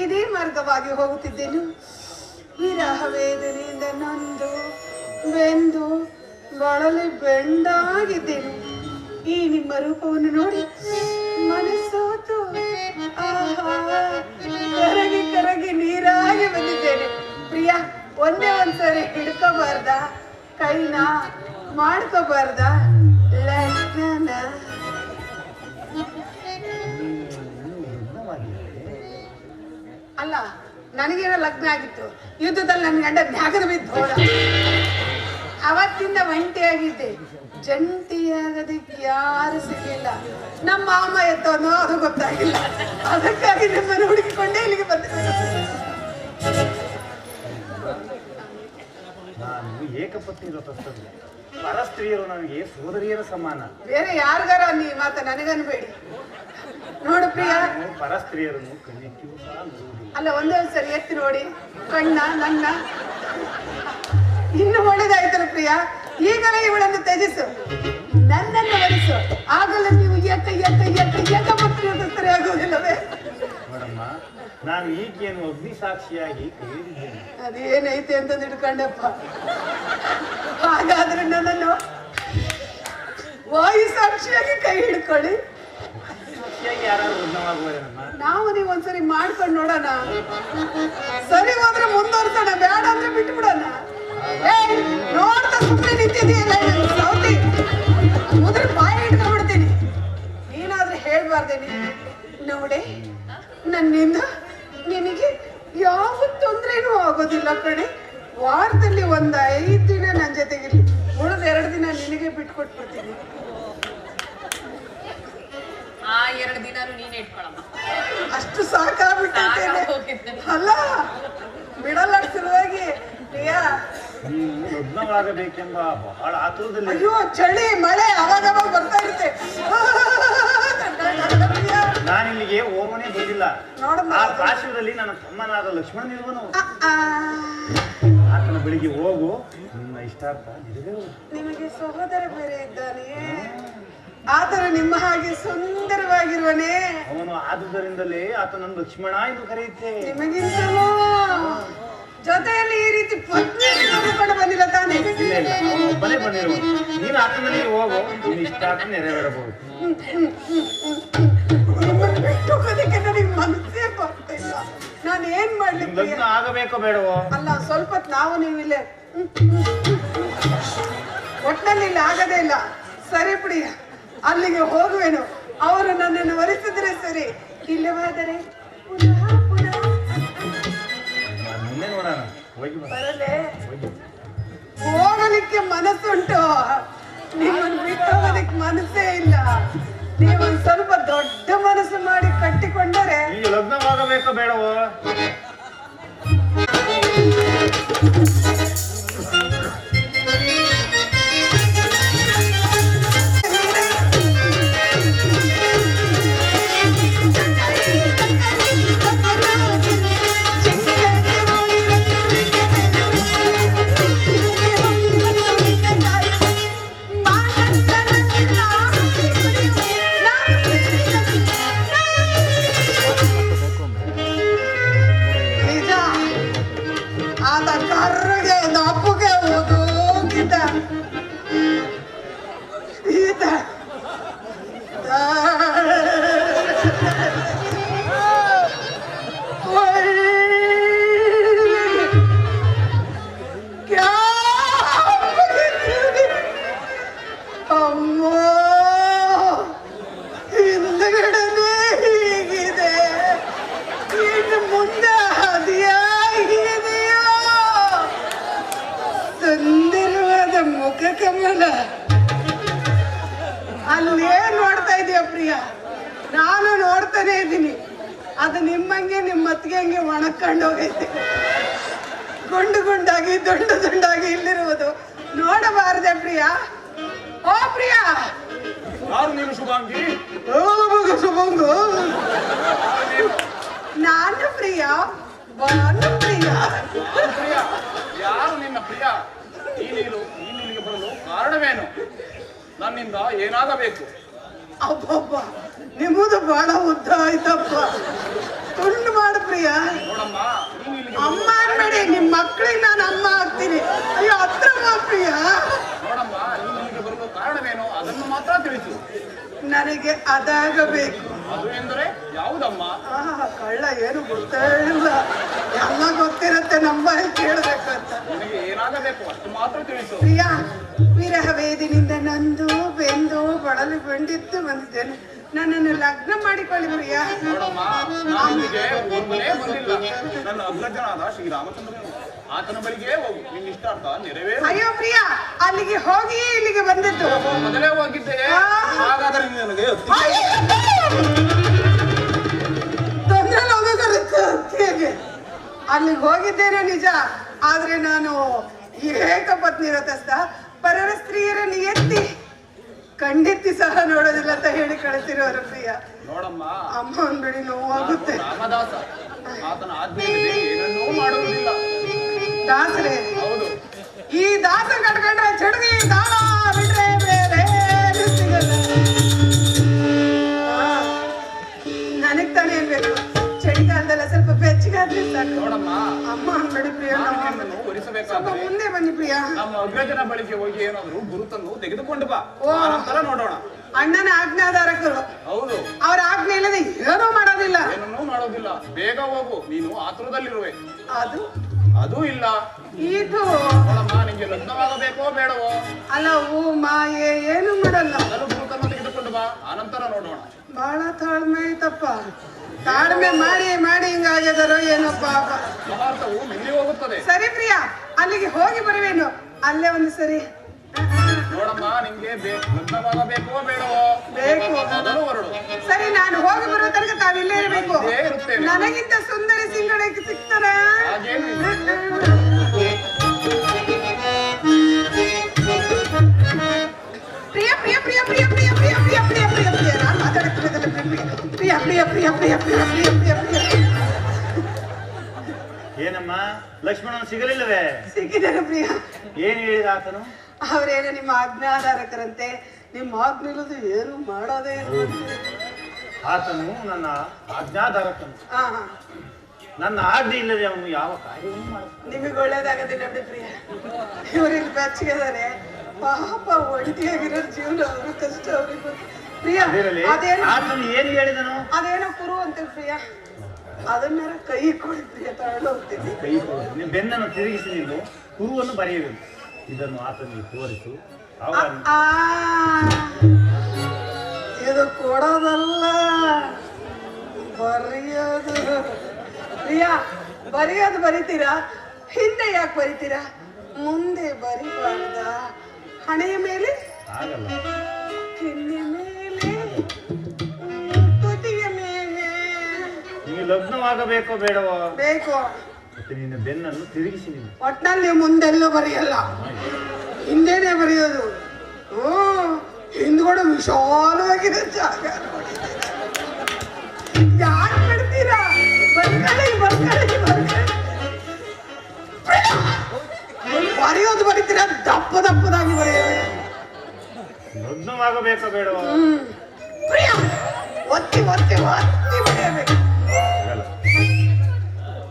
ಇದೇ ಮಾರ್ಗವಾಗಿ ಹೋಗುತ್ತಿದ್ದೇನು. ವಿರಹ ವೇದನೆಯಿಂದ ನೊಂದು ಬೆಂದು ಬಳಲಿ ಬೆಂಡಾಗಿದ್ದೇನೆ. ಈ ನಿಮ್ಮ ರೂಪವನ್ನು ನೋಡಿ ಮನಸ್ಸೋತು ಆಹಾ ಕರಗಿ ಕರಗಿ ನೀರಾಗಿ ಬಂದಿದ್ದೇನೆ. ಪ್ರಿಯ, ಒಂದೇ ಒಂದ್ಸರಿ ಹಿಡ್ಕೋಬಾರ್ದ? ಕೈನ ಮಾಡ್ಕೋಬಾರ್ದ? ಲಗ್ನ ಅಲ್ಲ, ನನಗೇನೋ ಲಗ್ನ ಆಗಿತ್ತು. ಯುದ್ಧದಲ್ಲಿ ನನ್ನ ಗಂಡ ಜ್ಞಾಗದ ಬಿದ್ದು ಹೋದ. ಅವತ್ತಿಂದ ಒಂಟಿಯಾಗಿದ್ದೆ. ಜಂಟಿಯಾಗದಕ್ಕೆ ಯಾರು ಸಿಗಲಿಲ್ಲ. ನಮ್ಮ ಮಾಮ ಎತ್ತವನೋ ಅದು ಗೊತ್ತಾಗಿಲ್ಲ. ಅದಕ್ಕಾಗಿ ನಿಮ್ಮನ್ನು ಹುಡುಕಿಕೊಂಡೇ ಇಲ್ಲಿಗೆ ಬಂದೆ. ನಾನು ಏಕಪತ್ನಿ ವ್ರತಸ್ಥರು. ಪರಸ್ತ್ರೀಯರು ನನಗೆ ಸೋದರಿಯರ ಸಮಾನ. ಬೇರೆ ಯಾರಿಗಾರ ನೀ ಮಾತ ನನಗನ್ಬೇಡಿ. ನೋಡು ಪ್ರಿಯಾ, ಪರಸ್ತ್ರೀಯರನ್ನು ಕಣ್ಣಿಟ್ಟಿಯೂ ಸಹ ನೋಡುವುದಿಲ್ಲ. ಅಲ್ಲ, ಒಂದೇ ಒಂದ್ಸರಿ ಎತ್ತಿ ನೋಡಿ ಕಣ್ಣ ನನ್ನ. ಇನ್ನು ಒಳ್ಳೇದಾಯ್ತಲ್ಲ ಪ್ರಿಯಾ, ಈಗಲೇ ಇವಳನ್ನು ತ್ಯಜಿಸು, ನನ್ನನ್ನು ವರಿಸು. ಆಗಲೇ ನೀವು ಏಕಪತ್ನಿ ಆಗುವುದಿಲ್ಲವೇ? ನೋಡಮ್ಮ, ನಾನು ಈಕೆಯನ್ನು ಅಗ್ನಿ ಸಾಕ್ಷಿಯಾಗಿ ಕೈಯಿದ್ದೇನೆ. ಅದೇನೈತೆ ಅಂತ ಹಿಡ್ಕೊಂಡಪ್ಪ. ಹಾಗಾದ್ರೆ ನನ್ನನ್ನು ವಾಯು ಸಾಕ್ಷಿಯಾಗಿ ಕೈ ಹಿಡ್ಕೊಳ್ಳಿ. ಯಾರಾದ್ರೂ ಉನ್ನವಾಗುವುದೇನಮ್ಮ? ನಾವು ನೀವು ಒಂದ್ಸರಿ ಮಾಡ್ಕೊಂಡು ನೋಡೋಣ. ಸರಿ ಹೋದ್ರೆ ಮುಂದುವರ್ಸೋಣ, ಬೇಡ ಅಂದ್ರೆ ಬಿಟ್ಟು ಬಿಡೋಣ. ನೋಡ್ತಾ ಸುಮ್ಮನೆ ನಿಂತಿದೆಯಲ್ಲ ಸೌತಿ, ಮುದ್ರೆ ಬಾಯಿ ಹಿಡ್ಕೊಂಡ್ಬಿಡ್ತೀನಿ. ನೀನಾದ್ರೆ ಹೇಳ್ಬಾರ್ದೇನಿ. ನೋಡಿ, ನನ್ನಿಂದ ನಿನಗೆ ಯಾವ ತೊಂದ್ರೆನೂ ಆಗೋದಿಲ್ಲ ಕಣೆ. ವಾರದಲ್ಲಿ 5 ದಿನ ನನ್ನ ಜೊತೆಗಿರ್ಲಿ, ಉಳಿದ 2 ದಿನ ನಿನಗೆ ಬಿಟ್ಕೊಟ್ಬಿಡ್ತೀನಿ. ಆ 2 ದಿನಾನು ನೀನೇ ಇಟ್ಕೊಳಮ್ಮ. ಅಷ್ಟು ಸಾಕಾಗ್ಬಿಟ್ಟಿದ್ದೇನೆ. ಅಲ್ಲ, ಬಿಡಲ್ಲ ಶುರುವಾಗಿ. ಪ್ರಿಯಾ, ನೀವು ಲಗ್ನವಾಗಬೇಕೆಂಬ ಬಹಳ ಆತುರದಲ್ಲಿ. ಅಯ್ಯೋ, ಚಳಿ ಮಳೆ ಅವಾಗವಾಗ ಬರ್ತಾ ಇರುತ್ತೆ. ನಾನಿಲ್ಲಿಗೆ ಓಮನೆ ಬಂದಿಲ್ಲ. ನೋಡಮ್ಮ, ಆ ಪಾರ್ಶ್ವದಲ್ಲಿ ನನ್ನ ತಮ್ಮನಾದ ಲಕ್ಷ್ಮಣ ಇರುವನು. ಆತನ ಬಳಿಗೆ ಹೋಗು, ನಿನ್ನ ಇಷ್ಟಾರ್ಥ ನೆರವೇರು. ನಿಮಗೆ ಸಹೋದರ ಬೇರೆ ಇದ್ದಾನೆ. ಆತನು ನಿಮ್ಮ ಹಾಗೆ ಸುಂದರವಾಗಿರುವನೇ? ಅವನು ಆದುದರಿಂದಲೇ ಆತನನ್ನು ಲಕ್ಷ್ಮಣ ಎಂದು ಕರೆಯುತ್ತೇವೆ. ನಿಮಗಿಂತಲೂ ಜೊತೆಯಲ್ಲಿ ಈ ರೀತಿ ಪತ್ನಿ ಕರೆದುಕೊಂಡು ಬಂದಿಲ್ಲ ತಾನೇ? ಇಲ್ಲ ಇಲ್ಲ, ಅವನು ಒಬ್ಬನೇ ಬಂದಿರುವನು. ನೀನು ಆತನಲ್ಲಿ ಹೋಗು, ನೀನು ಇಷ್ಟ ಆತ ನೆರವೇರಬಹುದು. ನಿಮ್ಮನ್ನು ಬಿಟ್ಟು ಹೋಗೋದಕ್ಕೆ ನನಗೆ ಮನಸ್ಸೇ ಬರ್ತಾ ಇಲ್ಲ. ನಾನು ಏನ್ ಮಾಡ್ಲಿ ಪ್ರಿಯ? ಲಗ್ನ ಆಗಬೇಕೋ ಬೇಡವೋ? ಅಲ್ಲ, ಸ್ವಲ್ಪ ಹೊತ್ತು ನಾವು ನೀವಿಲ್ಲೇ ಒಟ್ಟಿನಲ್ಲಿ ಇಲ್ಲಿ ಆಗದೇ ಇಲ್ಲ. ಸರಿ ಪ್ರಿಯ, ಅಲ್ಲಿಗೆ ಹೋಗುವೆನು. ಅವರು ನನ್ನನ್ನು ವರಿಸಿದ್ರೆ ಸರಿ, ಇಲ್ಲವಾದರೆ ಪುನಃ ಪುನಃ ಮುಂದೆ ನೋಡೋಣ. ಹೋಗಿ ಬಾ. ಬರಲೇ. ಹೋಗಲಿಕ್ಕೆ ಮನಸ್ಸುಂಟು, ನಿಮ್ಮನ್ನು ಬಿಟ್ಟು ಹೋಗೋದಕ್ಕೆ ಮನಸ್ಸೇ ಇಲ್ಲ. ನೀವೊಂದು ಸ್ವಲ್ಪ ದೊಡ್ಡ ಮನಸ್ಸು ಮಾಡಿ ಕಟ್ಟಿಕೊಂಡರೆ. ಈಗ ಲಗ್ನವಾಗಬೇಕೋ ಬೇಡವೋ? ನಿಜ, ಆತ ಕರ್ರಗೆ ದಪ್ಪಗೆ ಓದೋಗಿದ್ದ ಈತ ಅಮ್ಮೋ, ಹಿಂದಗಡೆನೇ ಹೀಗಿದೆ, ಇನ್ನು ಮುಂದೆ ಅದ್ಯಾಗಿದೆಯೋ? ಸುಂದರವಾದ ಮುಖ ಕಮಲ. ಅಲ್ಲೇನ್ ನೋಡ್ತಾ ಇದೀಯ ಪ್ರಿಯ? ನಾನು ನೋಡ್ತಾನೆ ಇದ್ದೀನಿ. ಅದು ನಿಮ್ಮಂಗೆ ನಿಮ್ಮ ಮತ್ತಿಗೆ ಒಣಕೊಂಡು ಹೋಗೈತೆ. ಗುಂಡು ಗುಂಡಾಗಿ ದುಂಡು ದುಂಡಾಗಿ ಇಲ್ಲಿರುವುದು ನೋಡಬಾರದೆ ಪ್ರಿಯ? ಓ ಪ್ರಿಯ, ಯಾರು ನೀನು ಶುಭಾಂಗಿ? ಶುಭಂಗು, ನಾನು ಪ್ರಿಯ, ಬಾನು ಪ್ರಿಯ. ಪ್ರಿಯ, ಯಾರು ನಿನ್ನ ಪ್ರಿಯ? ನೀನಿಗೆ ಬರಲು ಕಾರಣವೇನು? ನನ್ನಿಂದ ಏನಾಗಬೇಕು? ಅಬ್ಬಬ್ಬ, ನಿಮ್ಮದು ಬಹಳ ಉದ್ದ ಆಯ್ತಪ್ಪ. ತುಂಡು ಮಾಡು ಪ್ರಿಯ. ನೋಡಮ್ಮ, ನೀನು ಇಲ್ಲಿಗೆ ಅಮ್ಮ ಅನ್ಬೇಡಿ, ನಿಮ್ಮ ಮಕ್ಕಳಿಗೆ ನಾನು ಅಮ್ಮ ಆಗ್ತೀನಿ. ಅಯ್ಯೋ, ಹತ್ರ ಬಾ ಪ್ರಿಯ. ನೋಡಮ್ಮ, ನೀನು ಇಲ್ಲಿಗೆ ಬರಲು ಕಾರಣವೇನು? ಅದನ್ನು ಮಾತ್ರ ತಿಳಿಸು. ನನಗೆ ಅದಾಗಬೇಕು. ಅದು ಎಂದರೆ ಯಾವುದಮ್ಮ? ಕಳ್ಳ ಏನು ಗೊತ್ತೇ ಇಲ್ಲ, ಎಲ್ಲ ಗೊತ್ತಿರತ್ತೆ, ನಮ್ಮ ಕೇಳಬೇಕಂತ. ನಿನಗೆ ಏನಾಗಬೇಕು ಅಷ್ಟು ಮಾತ್ರ ತಿಳಿಸು. ಪ್ರಿಯ, ವಿರಹ ವೇದಿನಿಂದ ನಂದು ಬೆಂದು ಬಳಲು ಬೆಂಡಿತ್ತು ಬಂದಿದ್ದೇನೆ. ನನ್ನನ್ನು ಲಗ್ನ ಮಾಡಿಕೊಳ್ಳಿ ಪ್ರಿಯ. ನೋಡಮ್ಮ, ನಾನು ಇಲ್ಲಿಗೆ ಒಬ್ಬನೇ ಬಂದಿಲ್ಲ. ನನ್ನ ಅಗ್ರಜನಾದ ಶ್ರೀರಾಮಚಂದ್ರನು, ಆತನ ಬಳಿಗೆ ಹೋಗು. ನಿನ್ನ ಇಷ್ಟಾರ್ಥ ನೆರವೇರು. ಅಯ್ಯೋ ಪ್ರಿಯ, ಅಲ್ಲಿಗೆ ಹೋಗಿ ಇಲ್ಲಿಗೆ ಬಂದದ್ದು. ಮೊದಲೇ ಹೋಗಿದ್ದೆ. ಹಾಗಾದರೆ ನನಗೆ ಹೇಗೆ ಅಲ್ಲಿಗೆ ಹೋಗಿದ್ದೇನೆ ನಿಜ, ಆದ್ರೆ ನಾನು ಏಕಪತ್ನಿ ವ್ರತಸ್ಥ. ಪರರ ಸ್ತ್ರೀಯರನ್ನು ಎತ್ತಿ ಖಂಡಿತಿ ಸಹ ನೋಡೋದಿಲ್ಲ ಅಂತ ಹೇಳಿ ಕಳಿಸಿರೋರು ಪ್ರಿಯ. ನೋಡಮ್ಮ, ಅಮ್ಮ ಅಂದ್ಬಿಡಿ, ನೋವಾಗುತ್ತೆ. ರಾಮದಾಸ, ಆತನ ಆಜ್ಞೆಯಲ್ಲಿ ಏನನ್ನೂ ಮಾಡುವುದಿಲ್ಲ. ದಾಸರೇ, ಹೌದು. ಈ ದಾಸ ಕಟ್ಕೊಂಡ್ರೆ ಚಡುಗಿ ದಾಳ ಬಿಟ್ರೆ ಬೇರೆ ಏನೂ ಸಿಗಲ್ಲ. ನನಗ್ ತಾನೇ ಏನ್ಬೇಕು, ಚಳಿಗಾಲದಲ್ಲ ಸ್ವಲ್ಪ ಬೆಚ್ಚಗಾದ್ರೆ ಸಾಕು. ನೋಡಮ್ಮ, ಅಮ್ಮ ಅಂದ್ಬಿಡಿ ಪ್ರಿಯ, ನಿನ್ನನ್ನು ಸ್ವಲ್ಪ ಒಲಿಸಬೇಕಾದರೆ ಮುಂದೆ ಬನ್ನಿ ಪ್ರಿಯ. ನಮ್ಮ ಅಗ್ರಜನ ಬಳಿಗೆ ಹೋಗಿ ಏನಾದರೂ ಗುರುತನ್ನು ತೆಗೆದುಕೊಂಡು ಬಾ. ಓ. ಆನಂತರ ನೋಡೋಣ. ಅಣ್ಣನ ಆಜ್ಞಾಧಾರಕರು, ಹೌದು. ಅವ್ರ ಆಜ್ಞೆ ಇಲ್ಲದೆ ಏನೂ ಮಾಡೋದಿಲ್ಲ. ಏನನ್ನೂ ಮಾಡೋದಿಲ್ಲ. ಬೇಗ ಹೋಗು, ನೀನು ಆತುರದಲ್ಲಿರುವೆ. ಅದು ಅದೂ ಇಲ್ಲ. ಇದು ನೋಡಮ್ಮ, ನಿಂಗೆ ಲಗ್ನವಾಗಬೇಕೋ ಬೇಡವೋ? ಅಲ್ಲ, ಹೂ ಮಾಯೆ ಏನು ಮಾಡಲ್ಲ. ಮೊದಲು ಗುರುತನ್ನು ತೆಗೆದುಕೊಂಡು ಬಾ, ಆನಂತರ ನೋಡೋಣ. ಬಹಳ ತಾಳ್ಮೆ ಐತಪ್ಪ. ತಾಳ್ಮೆ ಮಾಡಿ ಮಾಡಿ ಹಿಂಗಾಗ್ಯದಾರೋ ಏನೋ ಪಾಪ. ಮಹಾರ್ಥವು ಮಿಲ್ಲಿ ಹೋಗುತ್ತದೆ. ಸರಿ ಪ್ರಿಯ, ಅಲ್ಲಿಗೆ ಹೋಗಿ ಬರುವೇನು. ಅಲ್ಲೇ ಒಂದು ಸರಿ ನೋಡಮ್ಮ, ನಿಂಗೆ ಲಗ್ನವಾಗಬೇಕೋ ಬೇಡವೋ? ಬೇಕು. ಮೊದಲು ಹೊರಡು. ಸರಿ, ನಾನು ಹೋಗಿ ಬರೋ ತನಕ ತಾವಿಲ್ಲೇ ಇರಬೇಕು. ಇಲ್ಲೇ ಇರುತ್ತೇನೆ. ನನಗಿಂತ ಸುಂದರಿ ಸಿಂಗಡಕ್ಕೆ ಸಿಗ್ತಾರ. ಹಾಗೇನು ಪ್ರಿಯ ಪ್ರಿಯ ಪ್ರಿಯ ಪ್ರಿಯ ಪ್ರಿಯ ಪ್ರಿಯ ಪ್ರಿಯ ಪ್ರಿಯ ಪ್ರಿಯ ಪ್ರಿಯ ನಾನು ಮಾತಾಡ್ತಿರೋದಲ್ಲ ಪ್ರಿಯ ಪ್ರಿಯ ಪ್ರಿಯ ಪ್ರಿಯ ಪ್ರಿಯ ಪ್ರಿಯ ಪ್ರಿಯ ಪ್ರಿಯ ಪ್ರಿಯ. ಏನಮ್ಮ, ಲಕ್ಷ್ಮಣನ ಸಿಗಲಿಲ್ಲವೇ? ಸಿಕ್ಕಿದ್ದಾರೆ ಪ್ರಿಯ. ಏನ್ ಹೇಳಿದ ಆತನು? ಅವರೇನು ನಿಮ್ಮ ಆಜ್ಞಾಧಾರಕರಂತೆ. ನಿಮ್ಮ ಮಾತು ನಿಲ್ಲದು ಏನು ಮಾಡೋದೇ ಇಲ್ಲ. ಆತನು ನನ್ನ ಆಜ್ಞಾಧಾರಕನು. ಹಾ ಹಾ, ನನ್ನ ಆಜ್ಞೆ ಇಲ್ಲದೆ ಅವನು ಯಾವ ಕಾರ್ಯವನ್ನು ಮಾಡುತ್ತಾನೆ. ನಿಮಗೆ ಒಳ್ಳೇದಾಗತ್ತೆ ನೋಡಿ ಪ್ರಿಯ. ಇವ್ರಿಗೆ ಬೆಚ್ಚಗಿದ್ದಾರೆ ಪಾಪ, ಒಂಟಿಯಾಗಿರೋ ಜೀವನ, ಅವ್ರ ಕಷ್ಟ ಅವ್ರಿಗೆ ಪ್ರಿಯ. ಅದಿರಲಿ, ಅದೇನೋ ಆತನು ಏನು ಹೇಳಿದನು? ಅದೇನೋ ಕುರು ಅಂತ ಪ್ರಿಯ, ಅದನ್ನ ಕೈ ಕೊಡಿ ಪ್ರಿಯ, ತಗೊಂಡು ಹೋಗ್ತೀನಿ. ಕೈ ಕೊಡು. ನೀನು ಬೆನ್ನನ್ನು ತಿರುಗಿಸಿ ನಿಲ್ಲು, ಕುರುವನ್ನು ಬರೆಯಬೇಕು. ಇದನ್ನು ಆತನಿಗೆ ತೋರಿಸು. ಆ, ಇದು ಕೊಡೋದಲ್ಲ, ಬರೆಯೋದು. ಪ್ರಿಯ, ಬರೆಯೋದು ಬರಿತೀರಾ, ಹಿಂದೆ ಯಾಕೆ ಬರಿತೀರಾ? ಮುಂದೆ ಬರಿಬಾರ್ದ? ಹಣೆಯ ಮೇಲೆ, ಆಗಲ್ಲ. ಕೆನ್ನೆ ಮೇಲೆ, ತುಟಿಯ ಮೇಲೆ ನೀವು ಲಗ್ನವಾಗಬೇಕೋ ಬೇಡವೋ? ಬೇಕು. ಮತ್ತೆ ನಿನ್ನ ಬೆನ್ನನ್ನು ತಿರುಗಿಸಿ ನಿಲ್ಲು. ಒಟ್ನಲ್ಲಿ ಮುಂದೆಲ್ಲೂ ಬರೆಯಲ್ಲ, ಹಿಂದೆನೆ ಬರೆಯೋದು. ಹಿಂದ್ಗಡೆ ವಿಶಾಲವಾಗಿದೆ ಜಾಗ. ಯಾಕೆ ಬಿಡ್ತೀರಾ? ಬರ್ಕೊಳ್ಳಿ ಬರ್ಕೊಳ್ಳಿ ಬರ್ಕೊಳ್ಳಿ. ಬರೆಯೋದು ಬರೀತೀರಾ, ದಪ್ಪ ದಪ್ಪದಾಗಿ ಬರೆಯೋದು. ಲಗ್ನವಾಗಬೇಕೋ ಬೇಡವೋ? ಪ್ರಿಯ, ಒತ್ತಿ ಒತ್ತಿ ಒತ್ತಿ ಬರೆಯಬೇಕು. ಆಗಲ್ಲ.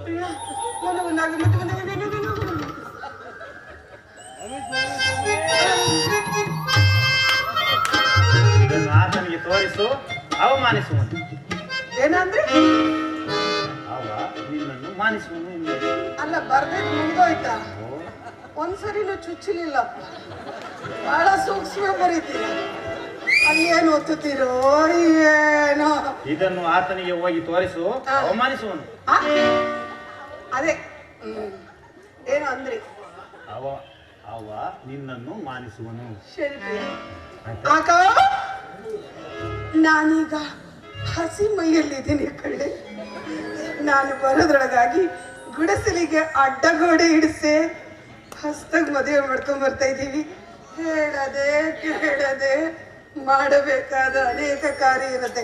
ಪ್ರಿಯ, ಮುಂದೆ ಮುಂದಾಗಿ ಮತ್ತೆ ಮುಂದೆ ಮುಂದೆ ಮುಂದೆ ಮುಂದೆ. ಇದನ್ನು ಆತನಿಗೆ ತೋರಿಸು, ಅವಮಾನಿಸುವನು. ಏನಂದ್ರೆ? ಅವ ನಿನ್ನನ್ನು ಮಾನಿಸುವನು ಎನ್ನುವುದು. ಅಲ್ಲ, ಬರ್ಬೇಕು ಮುಗಿದೋಯ್ತಾ? ಒಂದ್ಸರಿನೂ ಚುಚ್ಚಲಿಲ್ಲಪ್ಪ. ಬಹಳ ಸೂಕ್ಷ್ಮ ಬರೀತೀರ. ಅಲ್ಲೇನು ಒತ್ತುತ್ತೀರೋ ಏನೋ. ಇದನ್ನು ಆತನಿಗೆ ಹೋಗಿ ತೋರಿಸು, ಅವಮಾನಿಸುವನು. ಆ? ಅದೇ ಏನು ಅಂದ್ರಿ? ಅವ ಅವ ನಿನ್ನನ್ನು ಮಾನಿಸುವನು. ಸರಿ ಪ್ರಿಯ. ಆಯ್ತಾ? ಆಗ ನಾನೀಗ ಹಸಿ ಮೈಯಲ್ಲಿದ್ದೀನಿ ಕಳ್ಳೆ. ನಾನು ಬರೋದ್ರೊಳಗಾಗಿ ಗುಡಿಸಲಿಗೆ ಅಡ್ಡಗೋಡೆ ಹಿಡಿಸೆ ಹಸ್ತಾಗ ಮದುವೆ ಮಾಡ್ಕೊಂಡ್ ಬರ್ತಾ ಇದ್ದೀವಿ. ಹೇಳದೆ ಕೇಳದೆ ಮಾಡಬೇಕಾದ ಅನೇಕ ಕಾರ್ಯ ಇರುತ್ತೆ.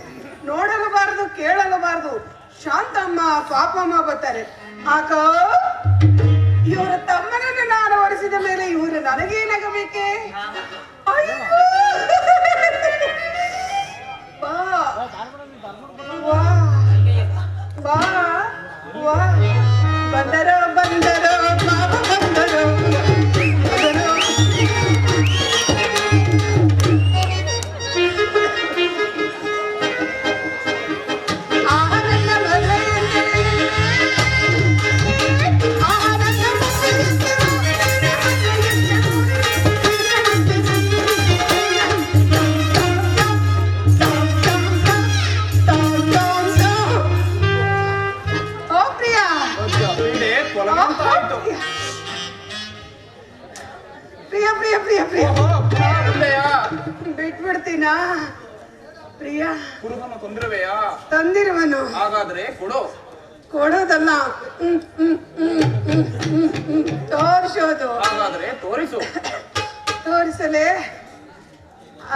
ನೋಡಲಬಾರದು, ಕೇಳಲಬಾರದು. ಶಾಂತಮ್ಮ ಪಾಪಮ್ಮ ಬರ್ತಾರೆ. ಆಗ ಇವರ ತಮ್ಮನನ್ನು ನಾನು ಹೊರಿಸಿದ ಮೇಲೆ ಇವರು ನನಗೇನಾಗಬೇಕೆ? ಅಯ್ಯೋ! ಬಾ ವಾ ಬಾ ವಾ, ಬಂದರೋ ಬಂದರೋ ಬಾಬಾ ಬಂದರೋ ಬಂದರೋ. ಪ್ರಿಯ ಪ್ರಿಯ ಪ್ರಿಯ ಪ್ರಿಯ ಬಿಟ್ಬಿಡ್ತೀನಾ? ಪ್ರಿಯ, ಕುರುಬನ ತೊಂದರೆವೆಯಾ? ತಂದಿರುವನು. ಹಾಗಾದ್ರೆ ಕೊಡು. ಕೊಡೋದಲ್ಲ, ತೋರಿಸೋದು. ಹಾಗಾದ್ರೆ ತೋರಿಸು. ತೋರಿಸಲೇ?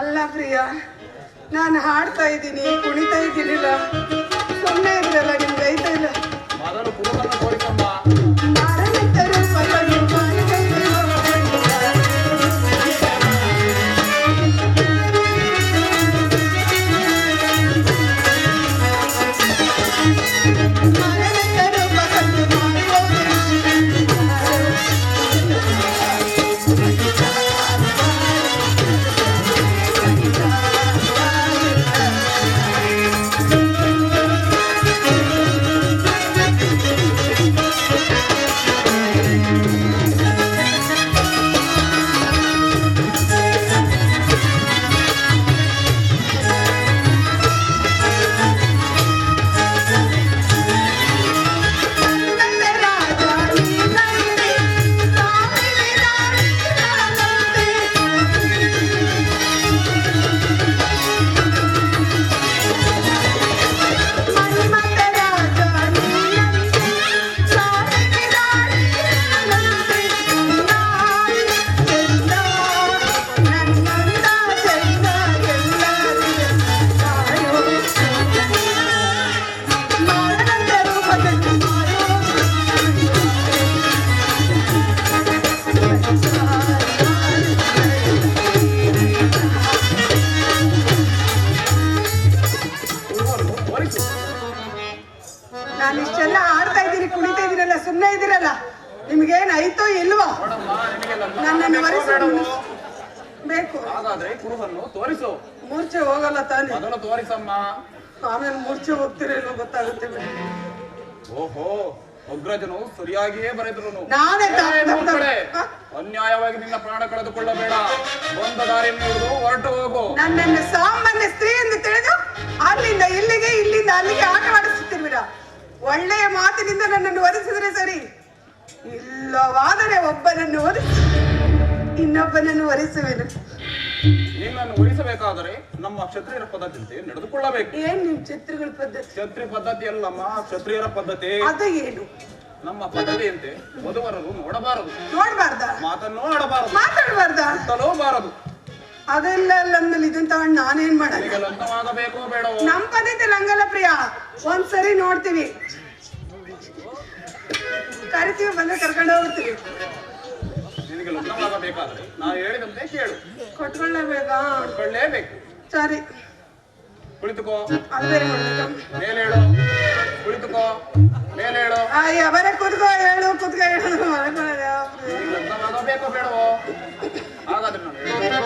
ಅಲ್ಲ ಪ್ರಿಯ, ನಾನು ಹಾಡ್ತಾ ಇದ್ದೀನಿ, ಕುಣಿತಾ ಇದ್ದೀನಿಲ್ಲ, ಸುಮ್ಮನೆ ಇದ್ರಲ್ಲ, ನಿಮ್ಗೆ ಐತಾ ಇಲ್ಲ. ಮೊದಲು ಕುರುಬನ ತೋರಿಸಮ್ಮ. ಮಾರನಿದ್ದರು ಮಗನು ಮಾರಗೈದರು. ಮಾರನಿದ್ದರು ಮಗನು ಮಾರಗೈದರು. ಸುಮ್ಮನೆ ಇದ್ದೀರಲ್ಲ, ನಿಮ್ಗೇನ್ ಆಯ್ತೋ ಇಲ್ವೋ? ನೋಡಮ್ಮ, ನಿನಗೆ ಲಗ್ನ ನನ್ನನ್ನು ಬೇಕೋ ವರಿಸು ಬೇಡವೋ? ಬೇಕು. ಹಾಗಾದ್ರೆ ಕುರುಹನ್ನು ತೋರಿಸು. ಮೂರ್ಛೆ ಹೋಗಲ್ಲ ತಾನೆ? ಮೊದಲು ತೋರಿಸಮ್ಮ. ಆಮೇಲೆ ಮೂರ್ಛೆ ಹೋಗ್ತಿರೋ ಗೊತ್ತಾಗುತ್ತೆ ಬಿಡಿ. ಓಹೋ, ಅಗ್ರಜನು ಸರಿಯಾಗಿಯೇ ಬರೆದ್ರು. ನಾನೇ ಅನ್ಯಾಯವಾಗಿ ನಿನ್ನ ಪ್ರಾಣ ಕಳೆದುಕೊಳ್ಳಬೇಡ. ಬಂದ ದಾರಿಯನ್ನು ಹಿಡಿದು ಹೊರಟು ಹೋಗು. ನನ್ನನ್ನು ಸಾಮಾನ್ಯ ಸ್ತ್ರೀ ಎಂದು ತಿಳಿದು ಅಲ್ಲಿಂದ ಇಲ್ಲಿಗೆ, ಇಲ್ಲಿಂದ ಅಲ್ಲಿಗೆ ಆಟವಾಡಿಸುತ್ತಿರುವಿರ. ಒಳ್ಳೆಯ ಮಾತಿನಿಂದ ನನ್ನನ್ನು ವರಿಸಿದ್ರೆ ಸರಿ, ಇಲ್ಲವಾದರೆ ಒಬ್ಬನನ್ನು ವರಿಸಿ ಇನ್ನೊಬ್ಬನನ್ನು ವರಿಸುವೆನು. ನಿನ್ನನ್ನು ಉಳಿಸಬೇಕಾದರೆ ನಮ್ಮ ಕ್ಷತ್ರಿಯರ ಪದ್ಧತಿಯಂತೆ ನಡೆದುಕೊಳ್ಳಬೇಕು. ಏನ್ ನಿಮ್ ಛತ್ರಿಗಳ ಪದ್ಧತಿ? ಕ್ಷತ್ರಿಯ ಪದ್ಧತಿ ಅಲ್ಲಮ್ಮ, ಕ್ಷತ್ರಿಯರ ಪದ್ಧತಿ. ಅದು ಏನು? ನಮ್ಮ ಪದ್ಧತಿಯಂತೆ ವಧುವರರು ನೋಡಬಾರದು, ನೋಡ್ಬಾರ್ದ, ಮಾತನ್ನು ಆಡಬಾರದು, ಮಾತಾಡಬಾರ್ದ, ಸುತ್ತಲೂಬಾರದು. ಅದೆಲ್ಲ ಲಂದಲ್ಲಿ ಇದನ್ನ ತಗೊಂಡು ನಾನೇನ್ ಮಾಡಲ್ಲ. ನಿನಗೆ ಲಗ್ನವಾಗಬೇಕೋ ಬೇಡವೋ? ನಮ್ ಪದ್ಧತಿ ಲಂಗಲ್ಲ ಪ್ರಿಯ. ಒಂದ್ಸರಿ ನೋಡ್ತೀವಿ, ಕರಿತೀವಿ, ಬಂದ್ರೆ ಕರ್ಕೊಂಡು ಹೋಗ್ತೀವಿ. ನಿನಗೆ ಲಗ್ನವಾಗಬೇಕಾದ್ರೆ ನಾನು ಹೇಳಿದಂತೆ ಕೇಳು. ಕೊಟ್ಕೊಳ್ಳೇಬೇಕಾ? ಕೊಟ್ಕೊಳ್ಳೇಬೇಕು. ಸರಿ, ಕುಳಿತುಕೋ. ಅದು ಬೇರೆ ಮಾಡ್ಬೇಕಾ? ಮೇಲೇಳು. ಕುಳಿತುಕೋ. ಮೇಲೇಳು. ಅಯ್ಯ, ಬರೇ ಕುತ್ಕೋ ಹೇಳು, ಕುತ್ಕೋ ಹೇಳು. ನಿನಗೆ ಲಗ್ನವಾಗಬೇಕೋ ಬೇಡವೋ? ಹಾಗಾದ್ರೆ ನಾನು ಹೇಳ್ತೀನಿ.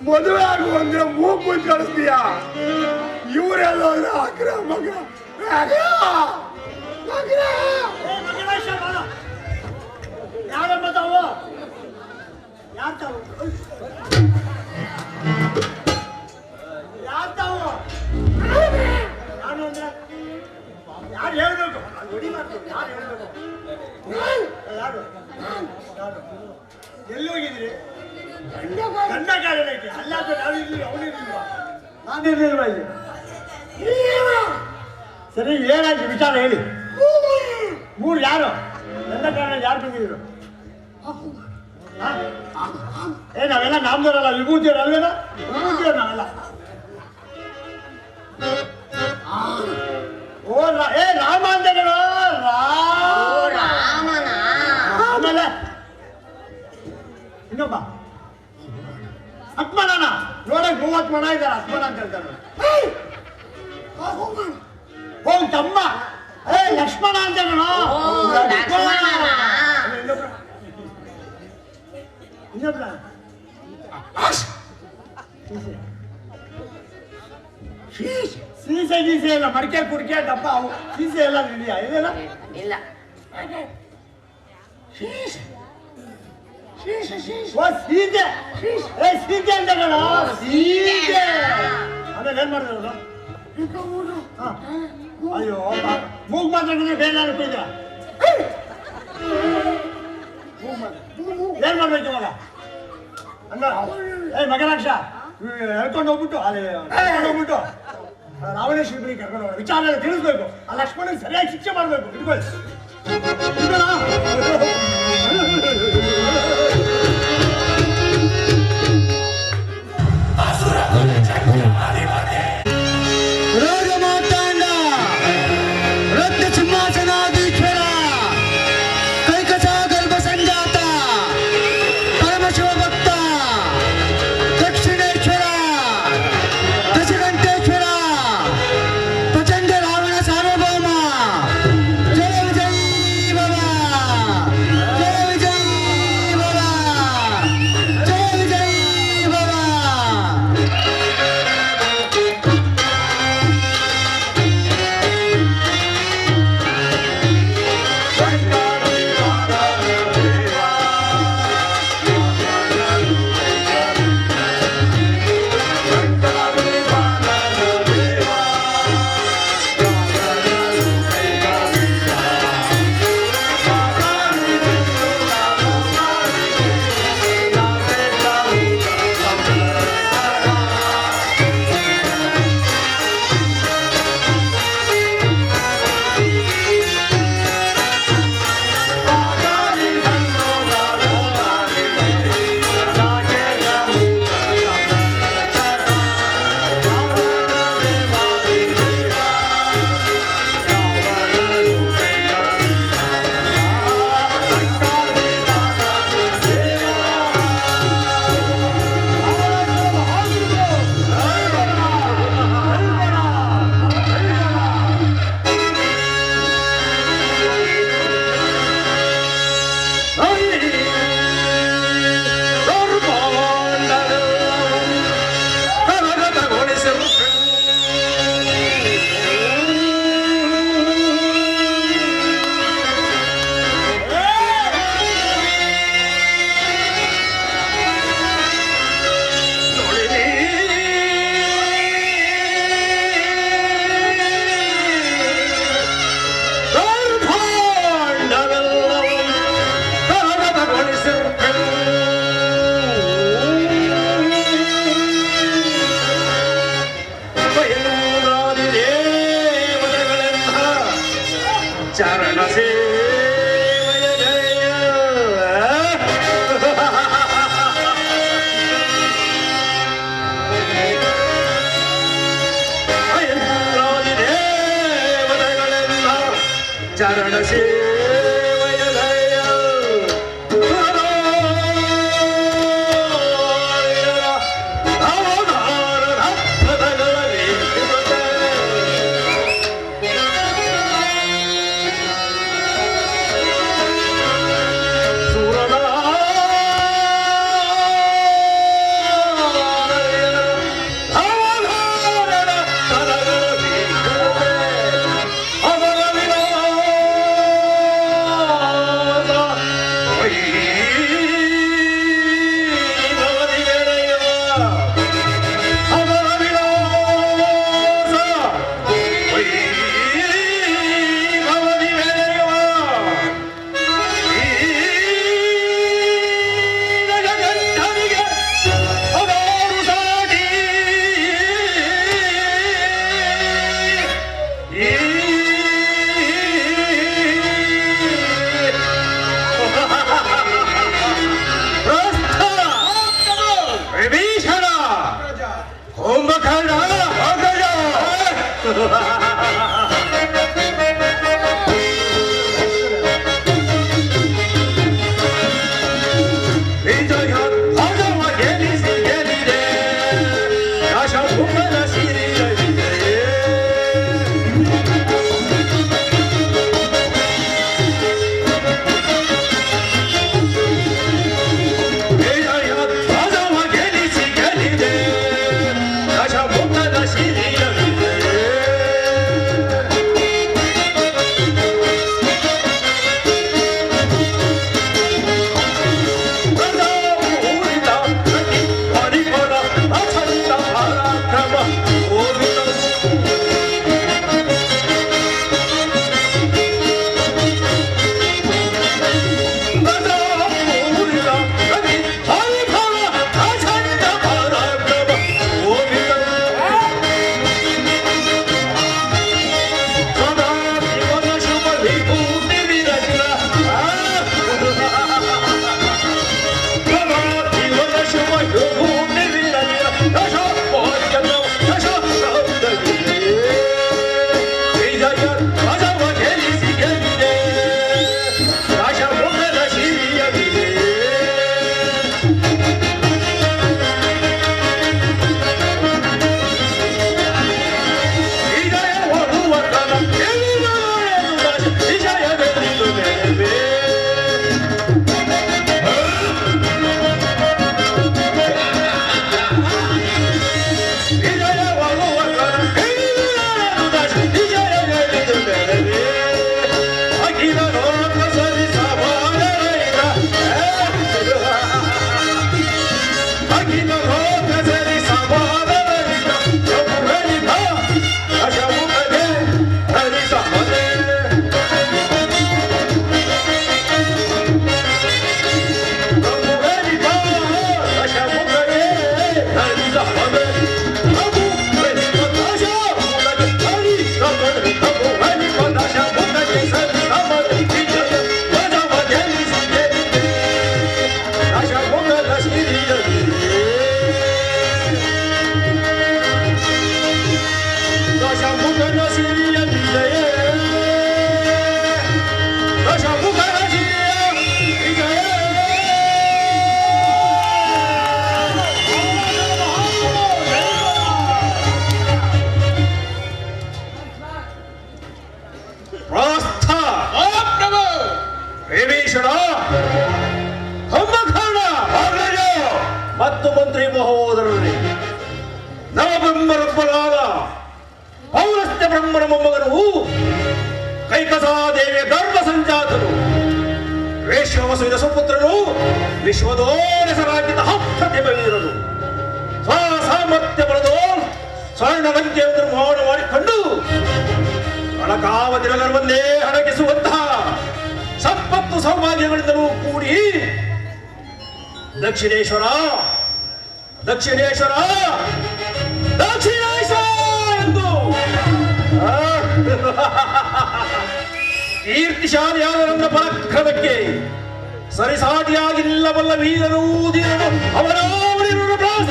ಮದುವೆ ಆಗುವಂದ್ರೆ ಮೂಗ್ ಮುಚ್ಚಿ ಕಳಿಸ್ತೀಯ. ಇವರೆಲ್ಲ ಅಕ್ರ ಮಗ ಯಾರಮ್ಮ ತಾವು? ಯಾರು ತಾವು? ಯಾರು ತಾವು? ನಾನು ಅಂದ್ರೆ ಯಾರು ಹೇಳ್ಬೇಕು? ಯಾರು ಹೇಳ್ಬೇಕು? ಯಾರು? ಎಲ್ಲಿ ಹೋಗಿದ್ರಿ? ಗಂಡ ಕಾರ್ಯಕ್ಕೆ ಅಲ್ಲಾದ ನಾವಿರ್ಲಿ, ಅವನಿರ್ಲಿಲ್ವಾ? ನಾನಿರ್ಲಿಲ್ವಾ ಇಲ್ಲಿ? ಸರಿ, ಏನಾಯ್ತು ವಿಚಾರ ಹೇಳಿ. ಮೂರು ಯಾರು? ಗಂಡ ಕಾರಣ ಯಾರು ಬಂದಿದ್ರು? ಏ, ನಾವೆಲ್ಲ ನಾಮದವರಲ್ಲ, ವಿಭೂತಿಯವರು ಅಲ್ವೇನ? ವಿಭೂತಿಯವರು ನಾವೆಲ್ಲ. ಓ ಏ ರಾಮ ಅಂತ ಹೇಳೋ. ಆಮೇಲೆ ಇನ್ನೊಬ್ಬ ಹತ್ಮನ ನೋಡಕ್ 30 ಮನ ಇದ್ದಾರೆ. ಹತ್ಮನ ಅಂತ ಹೇಳ್ತಾರೆ. ಹೋಗ್ ತಮ್ಮ ಲಕ್ಷ್ಮಣ ಅಂತ ಕಣೋ. ಓ, ಲಕ್ಷ್ಮಣನಾ? ಇನ್ನೊಬ್ರ ಸೀಸೆ ಗೀಸೆ ಎಲ್ಲ ಮಡಿಕೆ ಕುಡಿಕೆ ಡಬ್ಬ ಅವು ಸೀಸೆ ಎಲ್ಲ ಇದೆಯಾ ಇದೇನ ಇಲ್ಲ ಓ ಸೀದೆ ಸೀದೆ ಅಂತ ಕಣ ಸೀದೆ ಆಮೇಲೆ ಏನ್ ಮಾಡಿದ್ರು ಅಯ್ಯೋ ಮೂಗ್ ಮಾತ್ರ ಬೇಗ ಅನ್ಕೊಂಡಿದ್ದ ಏನ್ ಮಾಡ್ಬೇಕು ಇವಾಗ ಅಲ್ಲ ಮಗನಾಕ್ಷ ಹೇಳ್ಕೊಂಡು ಹೋಗ್ಬಿಟ್ಟು ಹೋಗ್ಬಿಟ್ಟು ರಾವಣೇಶ್ವರಿ ಕರ್ಕೊಂಡು ಹೋಗೋಣ ವಿಚಾರ ಎಲ್ಲ ತಿಳಿಸ್ಬೇಕು ಆ ಲಕ್ಷ್ಮಣನ್ ಸರಿಯಾಗಿ ಶಿಕ್ಷೆ ಮಾಡ್ಬೇಕು ಇಟ್ಕೊಳ್ಳಿ ರಾಜಮಾತಾಂಡ ರತ್ನ ಸಿಂಹಾಸನಾಧೀಶ್ವರ ಕೈಕಸ ಗರ್ಭ ಸಂಜಾತ ಪರಮಶಿವಭಕ್ತ ದಕ್ಷಿಣೇಶ್ವರ ದಶಗಂಟೇಶ್ವರ ಪ್ರಚಂಡ ರಾವಣ ಸಾರ್ವಭೌಮ ಜಯ ವಿಜಯೀ ಭವ ಜಯ ವಿಜಯೀ ಭವ ಜಯ ವಿಜಯೀ ಭವ ಚರಣ ಸೇವೆಯ ಜಯ ದೇವತೆಗಳೆಲ್ಲ ಚರಣ ಸೇವೆಯ ಜಯ ಬ್ರಹ್ಮರೊಬ್ಬನಾದ ಪೌರಸ್ತ್ಯ ಬ್ರಹ್ಮನ ಮೊಮ್ಮಗನು ಕೈಕಸಾದೇವಿಯ ಗರ್ಭ ಸಂಜಾತನು ವೇಶ್ಯವಸುವಿನ ಸುಪುತ್ರನು ವಿಶ್ವದೋರಸರಾಗಿದ್ದ ಹಪ್ರತಿಭವೀರನು ಸಾಮರ್ಥ್ಯ ಬಲದು ಸ್ವರ್ಣವಂತಿಯನ್ನು ಮೌನ ಮಾಡಿಕೊಂಡು ಅಳಕಾವತಿನ ಗರ್ವನ್ನೇ ಅಡಗಿಸುವಂತಹ ಸಂಪತ್ತು ಸೌಭಾಗ್ಯಗಳಿಂದಲೂ ಕೂಡಿ ದಕ್ಷಿಣೇಶ್ವರ ದಕ್ಷಿಣೇಶ್ವರ ದಕ್ಷಿಣೇಶ್ವರ ಎಂದು ಕೀರ್ತಿಶಾಲಿಯಾದ ನನ್ನ ಪರಾಕ್ರಮಕ್ಕೆ ಸರಿಸಾಟಿಯಾಗಿ ನಿಲ್ಲಬಲ್ಲ ವೀರನೂ ಧೀರನು ಅವನವನಿರುವ ಪ್ರಾಸ್ತ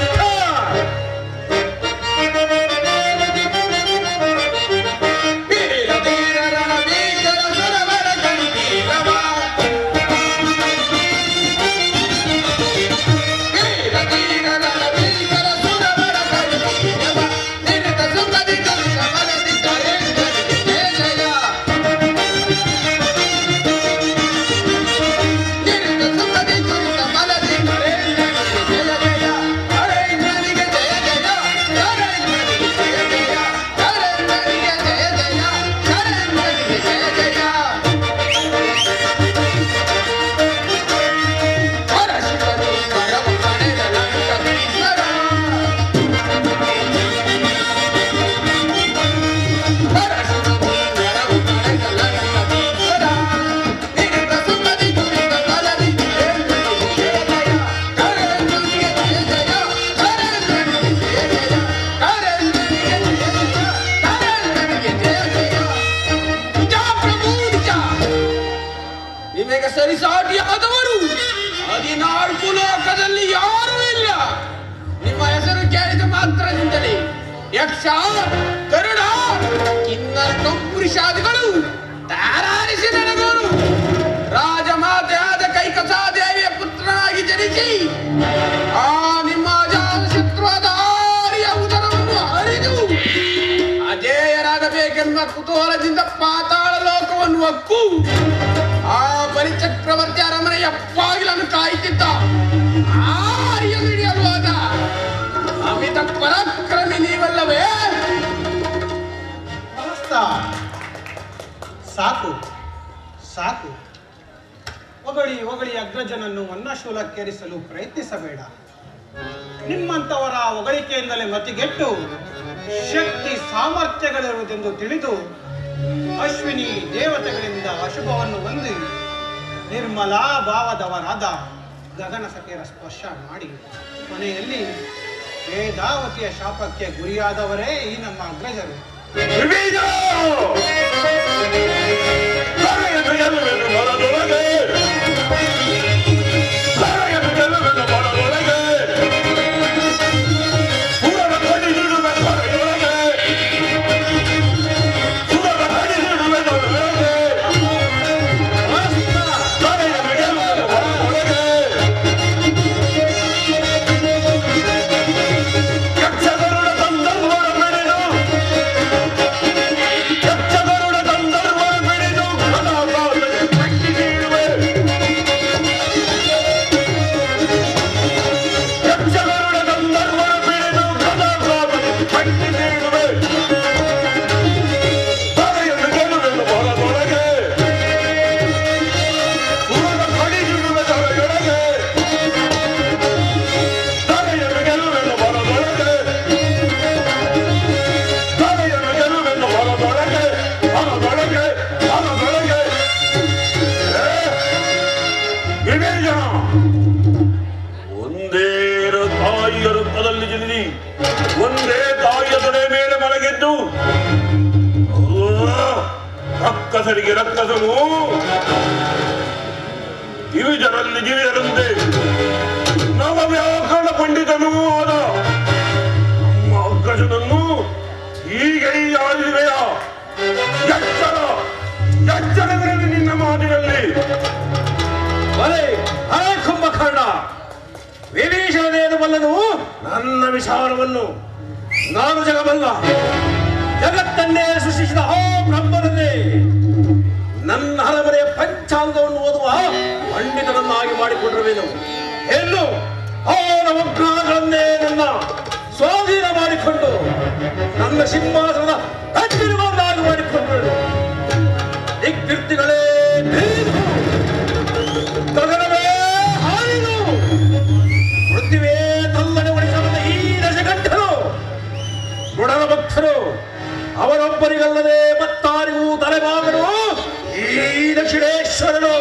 ಸರಿಸಾಟಿಯಾದವರು 14 ಲೋಕದಲ್ಲಿ ಯಾರೂ ಇಲ್ಲ. ನಿಮ್ಮ ಹೆಸರು ಕೇಳಿದ ಮಾತ್ರದಿಂದಲೇ ಯಕ್ಷ, ಗರುಡ, ಕಿನ್ನರ ಕಂಪುರಿಷಾದಿಗಳು ತಾರಾರಿಸಿ ನಡೆದವರು. ರಾಜಮಾತೆಯಾದ ಕೈಕಸಾದೇವಿಯ ಪುತ್ರನಾಗಿ ಜನಿಸಿ ಆ ನಿಮ್ಮ ಅಜಾತ ಶತ್ರುವಾದ ಆರ್ಯ ಉದರವನ್ನು ಹರಿದು ಅಜೇಯರಾಗಬೇಕೆಂಬ ಕುತೂಹಲದಿಂದ ಪಾತಾಳ ಲೋಕವನ್ನು ಒಕ್ಕು ಆ ಬಲಿಚಕ್ರವರ್ತಿ ಅರಮನೆಯ ಬಾಗಿಲನ್ನು ಕಾಯುತ್ತಿದ್ದ ಆರ್ಯನು ಹಿಡಿಯಲು ಹೋದ ಅಮಿತ ಪರಾಕ್ರಮಿ ನೀವಲ್ಲವೇ? ಸಾಕು ಸಾಕು, ಹೊಗಳಿ ಹೊಗಳಿ ಅಗ್ರಜನನ್ನು ವನ್ನಶೂಲಕ್ಕೇರಿಸಲು ಪ್ರಯತ್ನಿಸಬೇಡ. ನಿಮ್ಮಂತವರ ಹೊಗಳಿಕೆಯಿಂದಲೇ ಮತಿಗೆಟ್ಟು ಶಕ್ತಿ ಸಾಮರ್ಥ್ಯಗಳಿರುವುದೆಂದು ತಿಳಿದು ಅಶ್ವಿನಿ ದೇವತೆಗಳಿಂದ ಅಶುಭವನ್ನು ಹೊಂದಿ ನಿರ್ಮಲಾ ಭಾವದವರಾದ ಗಗನ ಸಖಿಯರ ಸ್ಪರ್ಶ ಮಾಡಿ ಕೊನೆಯಲ್ಲಿ ವೇದಾವತಿಯ ಶಾಪಕ್ಕೆ ಗುರಿಯಾದವರೇ ಈ ನಮ್ಮ ಅಗ್ರಜರು. ಒಂದೇ ತಾಯಿಯ ರೂಪದಲ್ಲಿ ಜನಿಸಿ ಒಂದೇ ತಾಯಿಯ ತೊಡೆ ಮೇಲೆ ಮಲಗಿದ್ದು ರಕ್ಕಸರಿಗೆ ರಕ್ಕಸನು ಗಿರಿಜರಲ್ಲಿ ಗಿರಿಯರಂತೆ ನವವ್ಯಾಕರಣ ಪಂಡಿತನೂ ಆದ ನಮ್ಮ ಅಗ್ರಜನನ್ನು ಹೀಗೆ ಆಳಿವೆಯ ಎಚ್ಚರ ಎಚ್ಚರವಿರಲಿ ನಿನ್ನ ಮಾತಿನಲ್ಲಿ. ಹರೇ ಕುಂಭಕರ್ಣ, ವಿಭೀಷಣನೇನು ಬಲ್ಲನು ನನ್ನ ವಿಚಾರವನ್ನು. ನಾನು ಜಗಬಲ್ಲ, ಜಗತ್ತನ್ನೇ ಸೃಷ್ಟಿಸಿದ ಆ ಬ್ರಹ್ಮನನ್ನೇ ನನ್ನ ಅರಮನೆಯ ಪಂಚಾಂಗವನ್ನು ಓದುವ ಪಂಡಿತನನ್ನಾಗಿ ಮಾಡಿಕೊಂಡಿರುವೆನು. ಎಲ್ಲೂ ಆ ನವಗ್ರಹಗಳನ್ನೇ ನನ್ನ ಸ್ವಾಧೀನ ಮಾಡಿಕೊಂಡು ಅಚಲ ಭಕ್ತರು ಅವರೊಬ್ಬರಿಗಲ್ಲದೆ ಮತ್ತಾರಿಗೂ ತಲೆಬಾಗರು ಈ ದಕ್ಷಿಣೇಶ್ವರನು.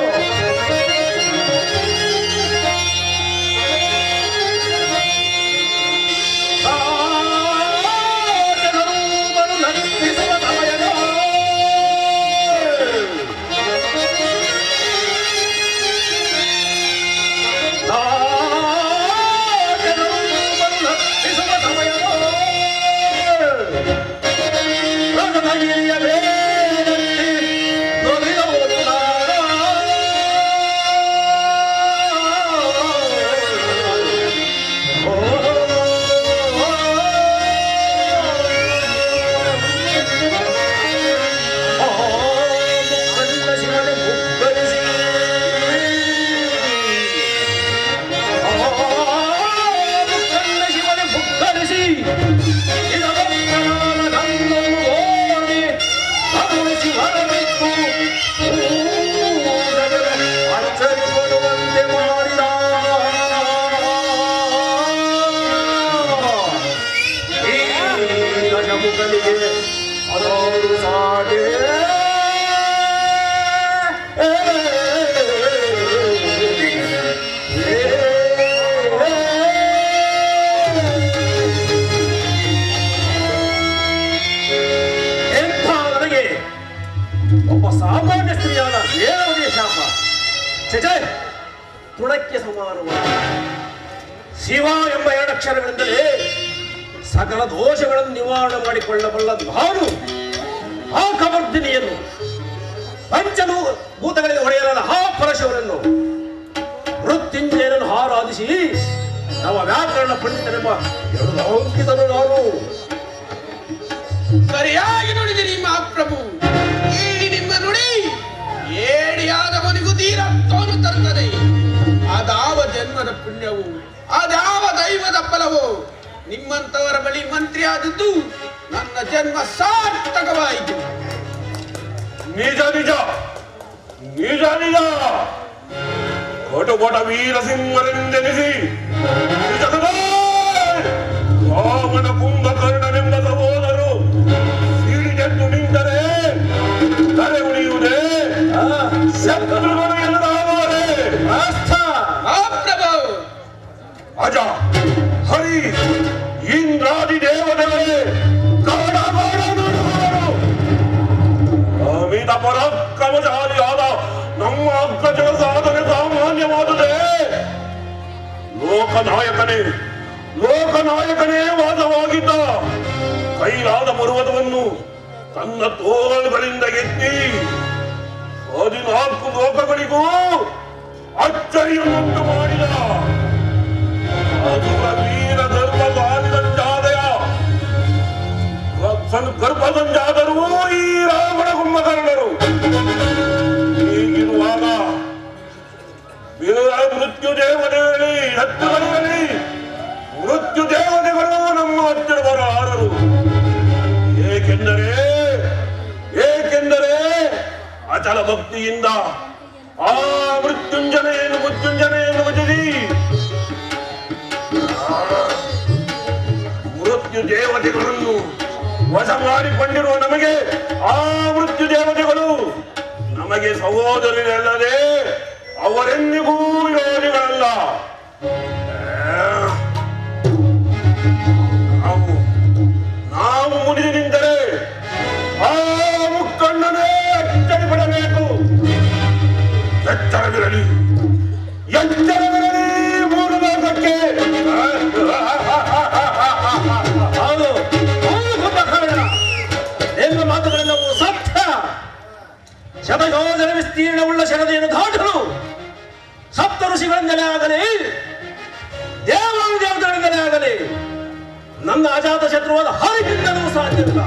ಒಬ್ಬ ಸಾಮಾನ್ಯ ಸ್ತ್ರೀಯಾದ ವೇದವತಿಯ ಶಾಪ ತೃಣಕ್ಕೆ ಸಮಾನವಾದ ಶಿವ ಎಂಬ ಎರಡಕ್ಷರಗಳಿಂದಲೇ ಸಕಲ ದೋಷಗಳನ್ನು ನಿವಾರಣೆ ಮಾಡಿಕೊಳ್ಳಬಲ್ಲ ನಾನು ಆ ಕಮರ್ದಿನಿಯನ್ನು ಪಂಚನು ಭೂತಗಳಿಗೆ ಹೊಡೆಯಲಾದ ಆ ಪರಶಿವನನ್ನು ಮೃತ್ಯುಂಜಯನನ್ನು ಆರಾಧಿಸಿ ನಮ್ಮ ವ್ಯಾಕರಣ ಪಂಡಿತನೆಂಬ ಎರಡು ಅಂಕಿತನು ನಾನು. ಸರಿಯಾಗಿ ನುಡಿದಿರಿ ಮಹಾಪ್ರಭು. ಈ ನಿಮ್ಮ ನುಡಿ ಏಡಿಯಾದವನಿಗೂ ತೀರತ್ವವನ್ನು ತರುತ್ತದೆ. ಅದಾವ ಜನ್ಮದ ಪುಣ್ಯವು, ಅದಾವ ದೈವದ ಫಲವು. ನಿಮ್ಮಂತವರ ಬಳಿ ಮಂತ್ರಿ ಆದದ್ದು ನನ್ನ ಜನ್ಮ ಸಾರ್ಥಕವಾಯಿತು. ನಿಜ ನಿಜ ನಿಜ ನಿಜ ಕೋಟ ವೀರಸಿಂಹರೆಂದೆನಿಸಿ ರಾವಣ ಕುಂಭಕರ್ಣನೆಂಬ ಸಹೋದರು ಸಿಡಿದೆದ್ದು ನಿಂತರೆ ತಲೆ ಉಳಿಯುವುದೇ ಶತ್ರುಗಳು ಎಲ್ಲರಾಗುವರೆ. ಮಹಾಪ್ರಭು ಅಜ ಹರಿ ಇಂದ್ರಾದಿ ದೇವತೆಗಳೇ ಅಮಿತ ಪರಾಕ್ರಮಶಾಲಿಯಾದ ನಮ್ಮ ಅಗ್ರಜನ ಸಾಧನೆ ಸಾಮಾನ್ಯವಾದುದೇ. ಲೋಕನಾಯಕನೇ ವಾದವಾಗಿದ್ದ ಕೈಲಾದ ಪರ್ವತವನ್ನು ತನ್ನ ತೋಳುಗಳಿಂದ ಎತ್ತಿ 14 ಲೋಕಗಳಿಗೂ ಅಚ್ಚರಿಯನ್ನುಂಟು ಮಾಡಿದ ಅಸುರ ವೀರ ಗರ್ಭಸಂಜಾತರೂ ಈ ರಾವಣ ಕುಂಭಕರ್ಣರು. ಹೀಗಿರುವಾಗ ಮೃತ್ಯು ದೇವತೆಗಳಲ್ಲಿ ಹತ್ತುಗಳಲ್ಲಿ ಮೃತ್ಯು ದೇವತೆಗಳು ನಮ್ಮ ಹತ್ತಿರ ಬರಲಾರರು. ಏಕೆಂದರೆ ಅಚಲ ಭಕ್ತಿಯಿಂದ ಆ ಮೃತ್ಯುಂಜನೆಯನ್ನು ಭಜಿಸಿ ಮೃತ್ಯು ದೇವತೆಗಳನ್ನು ವಶ ಮಾಡಿಕೊಂಡಿರುವ ನಮಗೆ ಆ ಮೃತ್ಯು ದೇವತೆಗಳು ನಮಗೆ ಸಹೋದರರಲ್ಲದೆ ಅವರೆಂದಿಗೂ ವಿರೋಧಿಗಳಲ್ಲ. ನಾವು ಮುನಿದು ನಿಂತರೆ ಆ ಮುಕ್ಕಣ್ಣನೇ ಎಚ್ಚರಿ ಪಡಬೇಕು. ಎಚ್ಚರವಿರಲಿ ಮೂರು ಲೋಕಕ್ಕೆ. ನಿಮ್ಮ ಮಾತುಗಳೆಲ್ಲವೂ ಸತ್ಯ. ಶತಯೋಜನ ವಿಸ್ತೀರ್ಣವುಳ್ಳ ಶರದೆಯನ್ನು ದಾಟಲು ಸಪ್ತ ಋಷಿಗಳಿಂದಲೇ ಆಗಲಿ ದೇವತೆಗಳಿಂದಲೇ ಆಗಲಿ ನನ್ನ ಅಜಾತ ಶತ್ರುವಾದ ಹರಿಗಿಂತಲೂ ಸಾಧ್ಯವಿಲ್ಲ.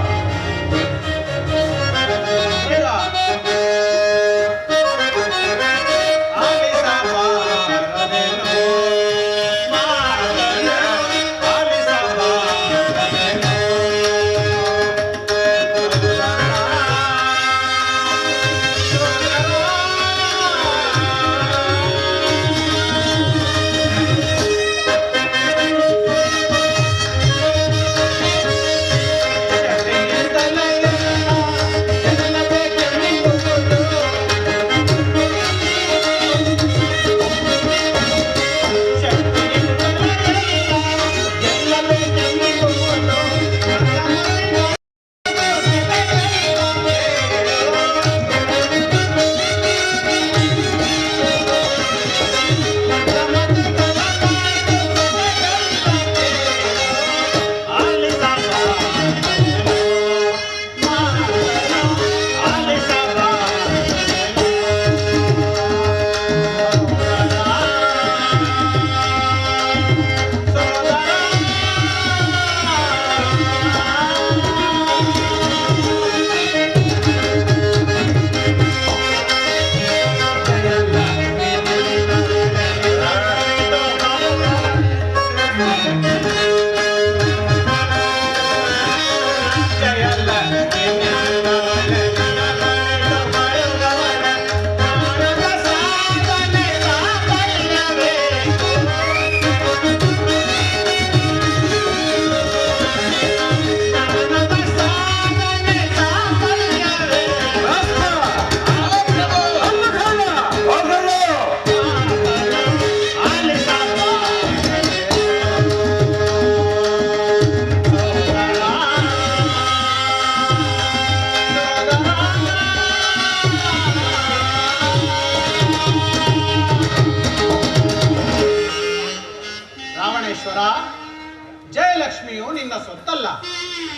ಸೊತ್ತಲ್ಲ,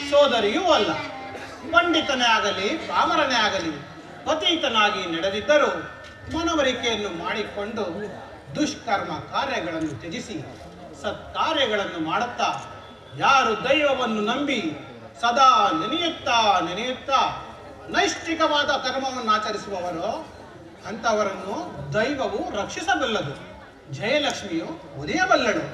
ಸೋದರಿಯೂ ಅಲ್ಲ. ಪಂಡಿತನೇ ಆಗಲಿ ಪಾಮರನೇ ಆಗಲಿ ಪತೀತನಾಗಿ ನಡೆದಿದ್ದರೂ ಮನವರಿಕೆಯನ್ನು ಮಾಡಿಕೊಂಡು ದುಷ್ಕರ್ಮ ಕಾರ್ಯಗಳನ್ನು ತ್ಯಜಿಸಿ ಸತ್ಕಾರ್ಯಗಳನ್ನು ಮಾಡುತ್ತಾ ಯಾರು ದೈವವನ್ನು ನಂಬಿ ಸದಾ ನೆನೆಯುತ್ತಾ ನೈಷ್ಠಿಕವಾದ ಕರ್ಮವನ್ನು ಆಚರಿಸುವವರೋ ಅಂಥವರನ್ನು ದೈವವು ರಕ್ಷಿಸಬಲ್ಲದು, ಜಯಲಕ್ಷ್ಮಿಯು ಒದೆಯಬಲ್ಲಳು.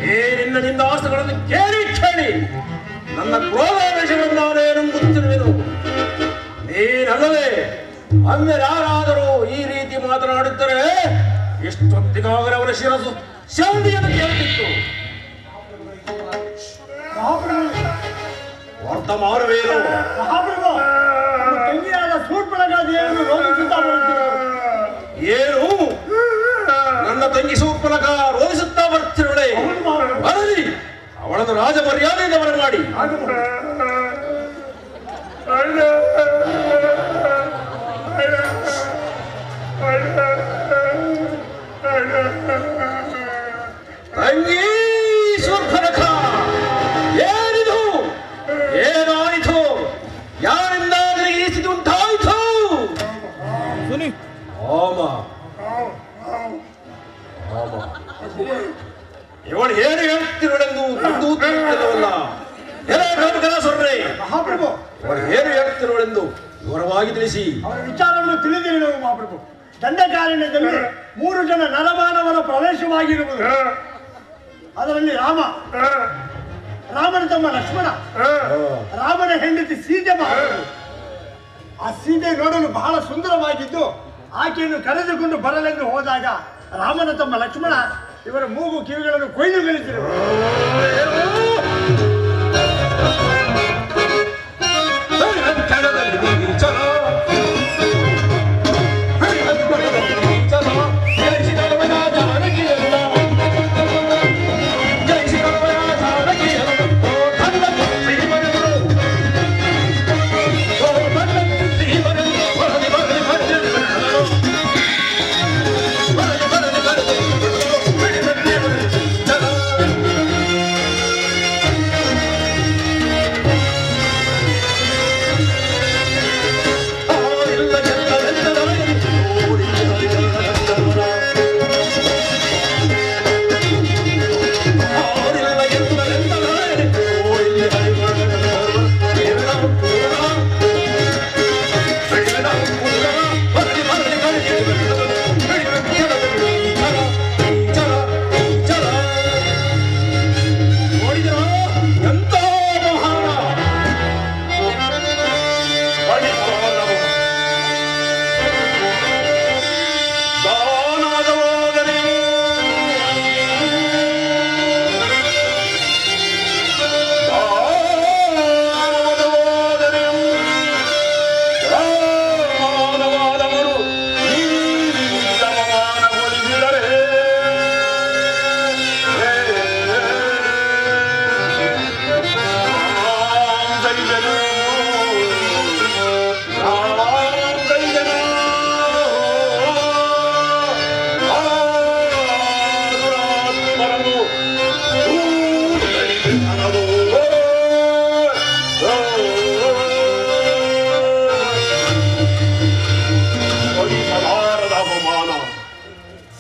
ಈ ನಿನ್ನ ನಿಂದಾಸ್ತಗಳನ್ನು ಕೇಳಿ ನನ್ನ ಕ್ರೋಧಾವೇಶವನ್ನು ನಾನೇನು ಗೊತ್ತಿರುವೆನು. ನೀನಲ್ಲದೆ ಅನ್ಯರಾರಾದರೂ ಈ ರೀತಿ ಮಾತನಾಡುತ್ತಾರೆ ಎಷ್ಟೊತ್ತಿಗಾಗಲೇ ಅವರ ಶಿರಸು ಶಾಂತಿಯನ್ನು ಕೇಳುತ್ತಿತ್ತು. ವರ್ತಮಾನವೇನು? ಮಹಾಪ್ರಭು, ನಮ್ಮ ತಂಗಿಯಾದ ಶೂರ್ಪಣಖಾದೇವಿಯನ್ನು ರೋಧಿಸುತ್ತಾ ಬರುತ್ತಿರುವರು. ಏನು? ನನ್ನ ತಂಗಿ ಶೂರ್ಪಣಖ ರೋಧಿಸುತ್ತಾ ಬರ್ತಿರುವಳೆ. ಬರಲಿ, ಅವಳನ್ನು ರಾಜ ಮರ್ಯಾದೆಯಿಂದ ಬರಮಾಡಿ. ತಂಗಿ ಶೂರ್ಪಣಖ, ಏನಿದು? ಏನಾಯಿತು? ಯಾರಿಂದ ಈ ಸ್ಥಿತಿ ಉಂಟಾಯಿತು? ಇವಳು ಏನು ಹೇಳ್ತಿರುವಳೆಂದು ತಿಳಿಯುತ್ತಿಲ್ಲವಲ್ಲ. ಸೊರ್ರೆ ಮಹಾಪ್ರಭು, ಇವಳು ಏನು ಹೇಳ್ತಿರುವಳೆಂದು ವಿವರವಾಗಿ ತಿಳಿಸಿ. ಅವರ ವಿಚಾರವನ್ನು ತಿಳಿದಿರಿ ನಾವು ಮಹಾಪ್ರಭು. ದಂಡಕಾರಣ್ಯದಲ್ಲಿ 3 ಜನ ನರಮಾನವರ ಪ್ರವೇಶವಾಗಿರುವುದು. ಅದರಲ್ಲಿ ರಾಮನ ತಮ್ಮ ಲಕ್ಷ್ಮಣ, ರಾಮನ ಹೆಂಡತಿ ಸೀತೆ ಮಹಾಪ್ರಭು. ಆ ಸೀತೆ ನೋಡಲು ಬಹಳ ಸುಂದರವಾಗಿದ್ದು ಆಕೆಯನ್ನು ಕರೆದುಕೊಂಡು ಬರಲೆಂದು ಹೋದಾಗ ರಾಮನ ತಮ್ಮ ಲಕ್ಷ್ಮಣ ಇವರ ಮೂಗು ಕಿವಿಗಳನ್ನು ಕೊಯ್ದು ಗಳಿಸಿದರು.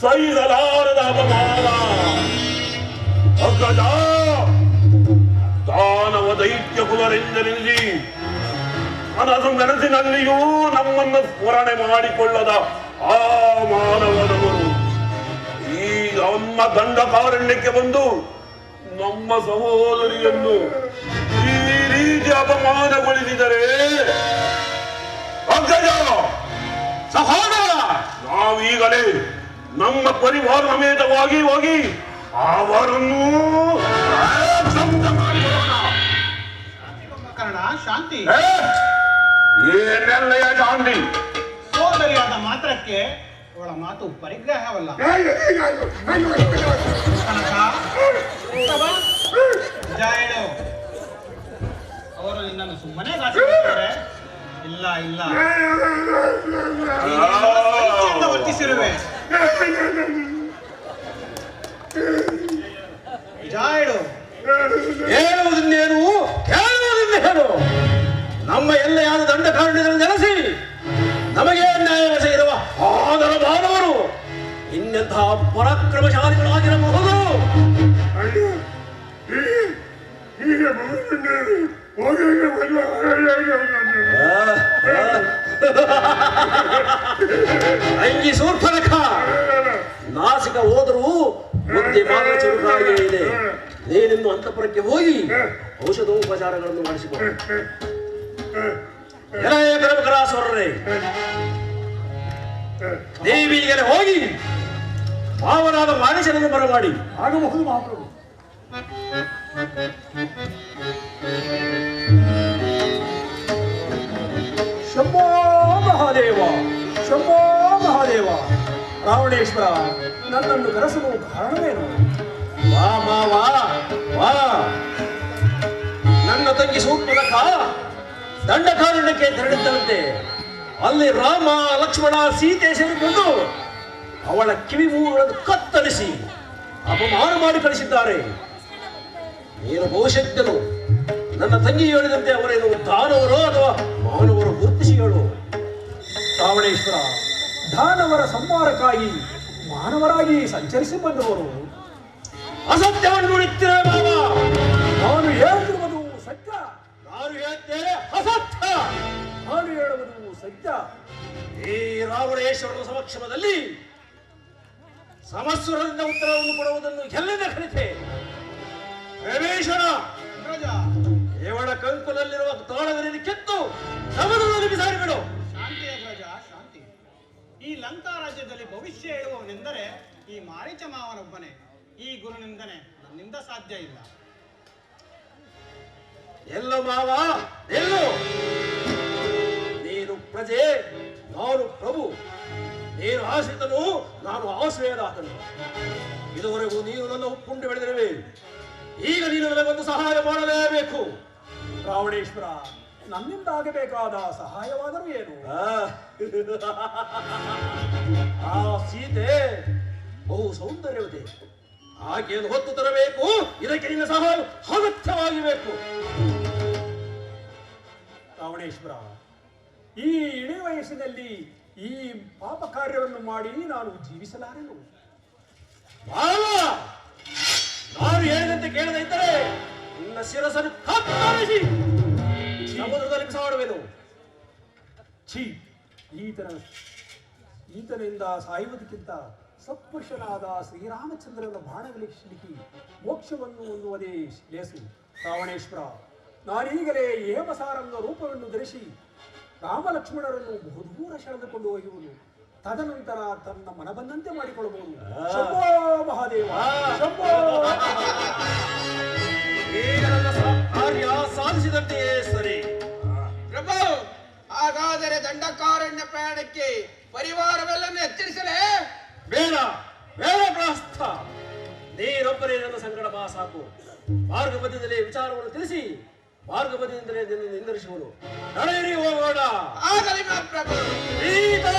ಸಹಿಸಲಾರದ ಅಪಮಾನ. ಅಗ್ಗಜ, ದಾನವ ದೈತ್ಯ ಕುಲರೆಂದೆನಿಸಿ ಮನಸ್ಸು ಮನಸ್ಸಿನಲ್ಲಿಯೂ ನಮ್ಮನ್ನು ಸ್ಮರಣೆ ಮಾಡಿಕೊಳ್ಳದ ಆ ಮಾನವನವರು ಈಗ ನಮ್ಮ ದಂಡಕಾರಣ್ಯಕ್ಕೆ ಬಂದು ನಮ್ಮ ಸಹೋದರಿಯನ್ನು ಈ ರೀತಿ ಅಪಮಾನಗೊಳಿಸಿದರೆ ಅಗ್ಗಜ ಸಹೋದರ, ನಾವೀಗಲೇ ನಮ್ಮ ಪರಿವಾರ ಸಮೇತವಾಗಿ ಹೋಗಿ ಅವರನ್ನು ಕನ್ನಡ ಶಾಂತಿ. ಏನೆಲ್ಲ ಶಾಂತಿ? ಸೋದರಿಯಾದ ಮಾತ್ರಕ್ಕೆ ಅವಳ ಮಾತು ಪರಿಗ್ರಹವಲ್ಲ. ಕನಕ, ನಿಜ ಹೇಳು, ಅವರು ನಿನ್ನನ್ನು ಸುಮ್ಮನೆ ಗಾಸಿದ್ದಾರೆ? ಇಲ್ಲ, ವರ್ತಿಸಿರುವೆ. ಜಾಯ್ಡು ಹೇಳುವುದಿನ್ನೇನು ಹೇಳುವುದಿನ್ನೇನು? ನಮ್ಮ ಎಲ್ಲೆಯಾದ ದಂಡಕಾರಣ್ಯದಲ್ಲಿ ನೆಲೆಸಿ ನಮಗೆ ನ್ಯಾಯವೆಸಗಿರುವ ಆದರ ಮಾನವರು ಇನ್ನೆಂತಹ ಪರಾಕ್ರಮಶಾಲಿಗಳಾಗಿರಬಹುದು. ಅಂಗಿ ಸೂರ್ಪನಖ ನಾಸಿಕ ಹೋದರೂ ಬುದ್ಧಿ ಮಾತ್ರ ಚುರುಕಾಗಿಯೇ ಇದೆ. ನೀನಿನ್ನು ಅಂತಃಪುರಕ್ಕೆ ಹೋಗಿ ಔಷಧೋಪಚಾರಗಳನ್ನು ಮಾಡಿಸಿಕೊಂಡು ಕರಮಕರಾಸುರರೇ, ದೇವಿಗರೆ ಹೋಗಿ ಪಾವನಾದ ಮಾನಸನನ್ನು ಬರಮಾಡಿ. ಆಗಬಹುದು ಮಹಾಪ್ರಭು. ಶಂಭೋ ಮಹಾದೇವ, ಶಂಭೋ ಮಹಾದೇವ. ರಾವಣೇಶ್ವರ, ನನ್ನನ್ನು ಕರೆಸಲು ಕಾರಣವೇನು? ವಾ ಮಾವ ವಾ, ನನ್ನ ತಂಗಿ ಸೂರ್ಪನಖ ದಂಡಕಾರಣ್ಯಕ್ಕೆ ತೆರಳಿದ್ದಂತೆ ಅಲ್ಲಿ ರಾಮ ಲಕ್ಷ್ಮಣ ಸೀತೆ ಸೇರಿಕೊಂಡು ಅವಳ ಕಿವಿ ಮೂಗುಗಳನ್ನು ಕತ್ತರಿಸಿ ಅಪಮಾನ ಮಾಡಿ ಕಳಿಸಿದ್ದಾರೆ. ನೀನು ಬಹುಶಕ್ತನು. ನನ್ನ ತಂಗಿ ಹೇಳಿದಂತೆ ಅವರೇನು ದಾನವರೋ ಅಥವಾ ಮಾನವರು ಗುರುತಿಸಿ ಹೇಳು. ರಾವಣೇಶ್ವರ, ದಾನವರ ಸಂಹಾರಕ್ಕಾಗಿ ಮಾನವರಾಗಿ ಸಂಚರಿಸಿ ಬಂದವರು. ಅಸತ್ಯವನ್ನು ನುಡಿಯುತ್ತೀರ ಮಾವ. ನಾನು ಹೇಳುತ್ತಿರುವುದು ಸತ್ಯ, ನಾನು ಹೇಳ್ತೇನೆ ಅಸತ್ಯ. ನಾನು ಹೇಳುವುದು ಸತ್ಯ. ಈ ರಾವಣೇಶ್ವರನ ಸಮಕ್ಷಮದಲ್ಲಿ ಸಮಸ್ವರದಿಂದ ಉತ್ತರವನ್ನು ಕೊಡುವುದನ್ನು ಎಲ್ಲಿಂದ ಕಲಿತೆ? ರಮೇಶ್ವರ, ಅಗ್ರಜ, ಇವಳ ಕಂಕುಲಲ್ಲಿರುವ ತೋಳದಲ್ಲಿ ಕಿತ್ತು ಸಮುದ್ರದಲ್ಲಿ ಬಿಸಾಡಿಬಿಡು. ಶಾಂತಿ ಅಗ್ರಜ, ಶಾಂತಿ. ಈ ಲಂಕಾ ರಾಜ್ಯದಲ್ಲಿ ಭವಿಷ್ಯ ಹೇಳುವವನೆಂದರೆ ಈ ಮಾರೀಚ ಮಾವನೊಬ್ಬನೇ. ಈ ಗುರುನಿಂದನೆ ನನ್ನಿಂದ ಸಾಧ್ಯ ಇಲ್ಲ. ಎಲ್ಲೋ ಮಾವ ಎಲ್ಲೋ, ನೀನು ಪ್ರಜೆ, ನಾನು ಪ್ರಭು. ನೀನು ಆಶ್ರಿತನು, ನಾನು ಆಶ್ರಯದಾತನು. ಇದುವರೆಗೂ ನೀನು ನನ್ನ ಉಪ್ಪುಂಡು ಬೆಳೆದಿರುವೆ. ಈಗ ನೀನು ನನಗೊಂದು ಸಹಾಯ ಮಾಡಲೇಬೇಕು. ರಾವಣೇಶ್ವರ, ನನ್ನಿಂದ ಆಗಬೇಕಾದ ಸಹಾಯವಾದರೂ ಏನು? ಆ ಸೀತೆ ಬಹು ಸೌಂದರ್ಯವತೆ. ಆಕೆಯನ್ನು ಹೊತ್ತು ತರಬೇಕು. ಇದಕ್ಕೆ ನಿನ್ನ ಸಹಾಯ ಅಗತ್ಯವಾಗಿ ಬೇಕು. ರಾವಣೇಶ್ವರ, ಈ ಇಳಿ ವಯಸ್ಸಿನಲ್ಲಿ ಈ ಪಾಪ ಕಾರ್ಯವನ್ನು ಮಾಡಿ ನಾನು ಜೀವಿಸಲಾರೆನು. ಮಾವ, ನಾನು ಹೇಳಿದಂತೆ ಕೇಳದೆ ಇದ್ದರೆ ನಿನ್ನ ಶಿರಸನ್ನು ಕತ್ತರಿಸಿ ಸಮುದ್ರದಲ್ಲಿ ಬಿಸಾಡುವೆನು. ಛೀ, ಈತನಿಂದ ಸಾಯುವುದಕ್ಕಿಂತ ಸತ್ಪುರುಷನಾದ ಶ್ರೀರಾಮಚಂದ್ರನ ಬಾಣಗಳಿಗೆ ಸಿಲುಕಿ ಮೋಕ್ಷವನ್ನು ಹೊಂದುವುದೇ ಲೇಸು. ರಾವಣೇಶ್ವರ, ನಾನೀಗಲೇ ಹೇಮಸಾರನ ರೂಪವನ್ನು ಧರಿಸಿ ರಾಮಲಕ್ಷ್ಮಣರನ್ನು ಬಹುದೂರ ಸೆಳೆದುಕೊಂಡು ಹೋಗುವುದು. ತದನಂತರ ತನ್ನ ಮನ ಬಂದಂತೆ ಮಾಡಿಕೊಳ್ಳಬಹುದು. ಶಂಭೋ ಮಹಾದೇವ, ಶಂಭೋ. ಈಗ ನನ್ನ ಕಾರ್ಯ ಸಾಧಿಸಿದಂತೆಯೇ ಸರಿ. ಪ್ರಭು, ಹಾಗಾದರೆ ದಂಡಕಾರಣ್ಯ ಪ್ರಯಾಣಕ್ಕೆ ಪರಿವಾರವೆಲ್ಲನ್ನು ಎಚ್ಚರಿಸಲೇ? ಬೇಡ ಬೇಡ ಪ್ರಸ್ಥ. ನೀನೊಬ್ಬರೇ ನನ್ನ ಸಂಕಟ ಬಾ ಸಾಕು. ಮಾರ್ಗ ಮಧ್ಯದಲ್ಲಿ ವಿಚಾರವನ್ನು ತಿಳಿಸಿ ಮಾರ್ಗ ಮಧ್ಯದಿಂದಲೇ ನಿನ್ನನ್ನು ನಿಂದರಿಸುವನು. ನಡೆಯಿರಿ, ಹೋಗೋಣ. ಆಗಲಿ ಪ್ರಭು. ಸೀತಾ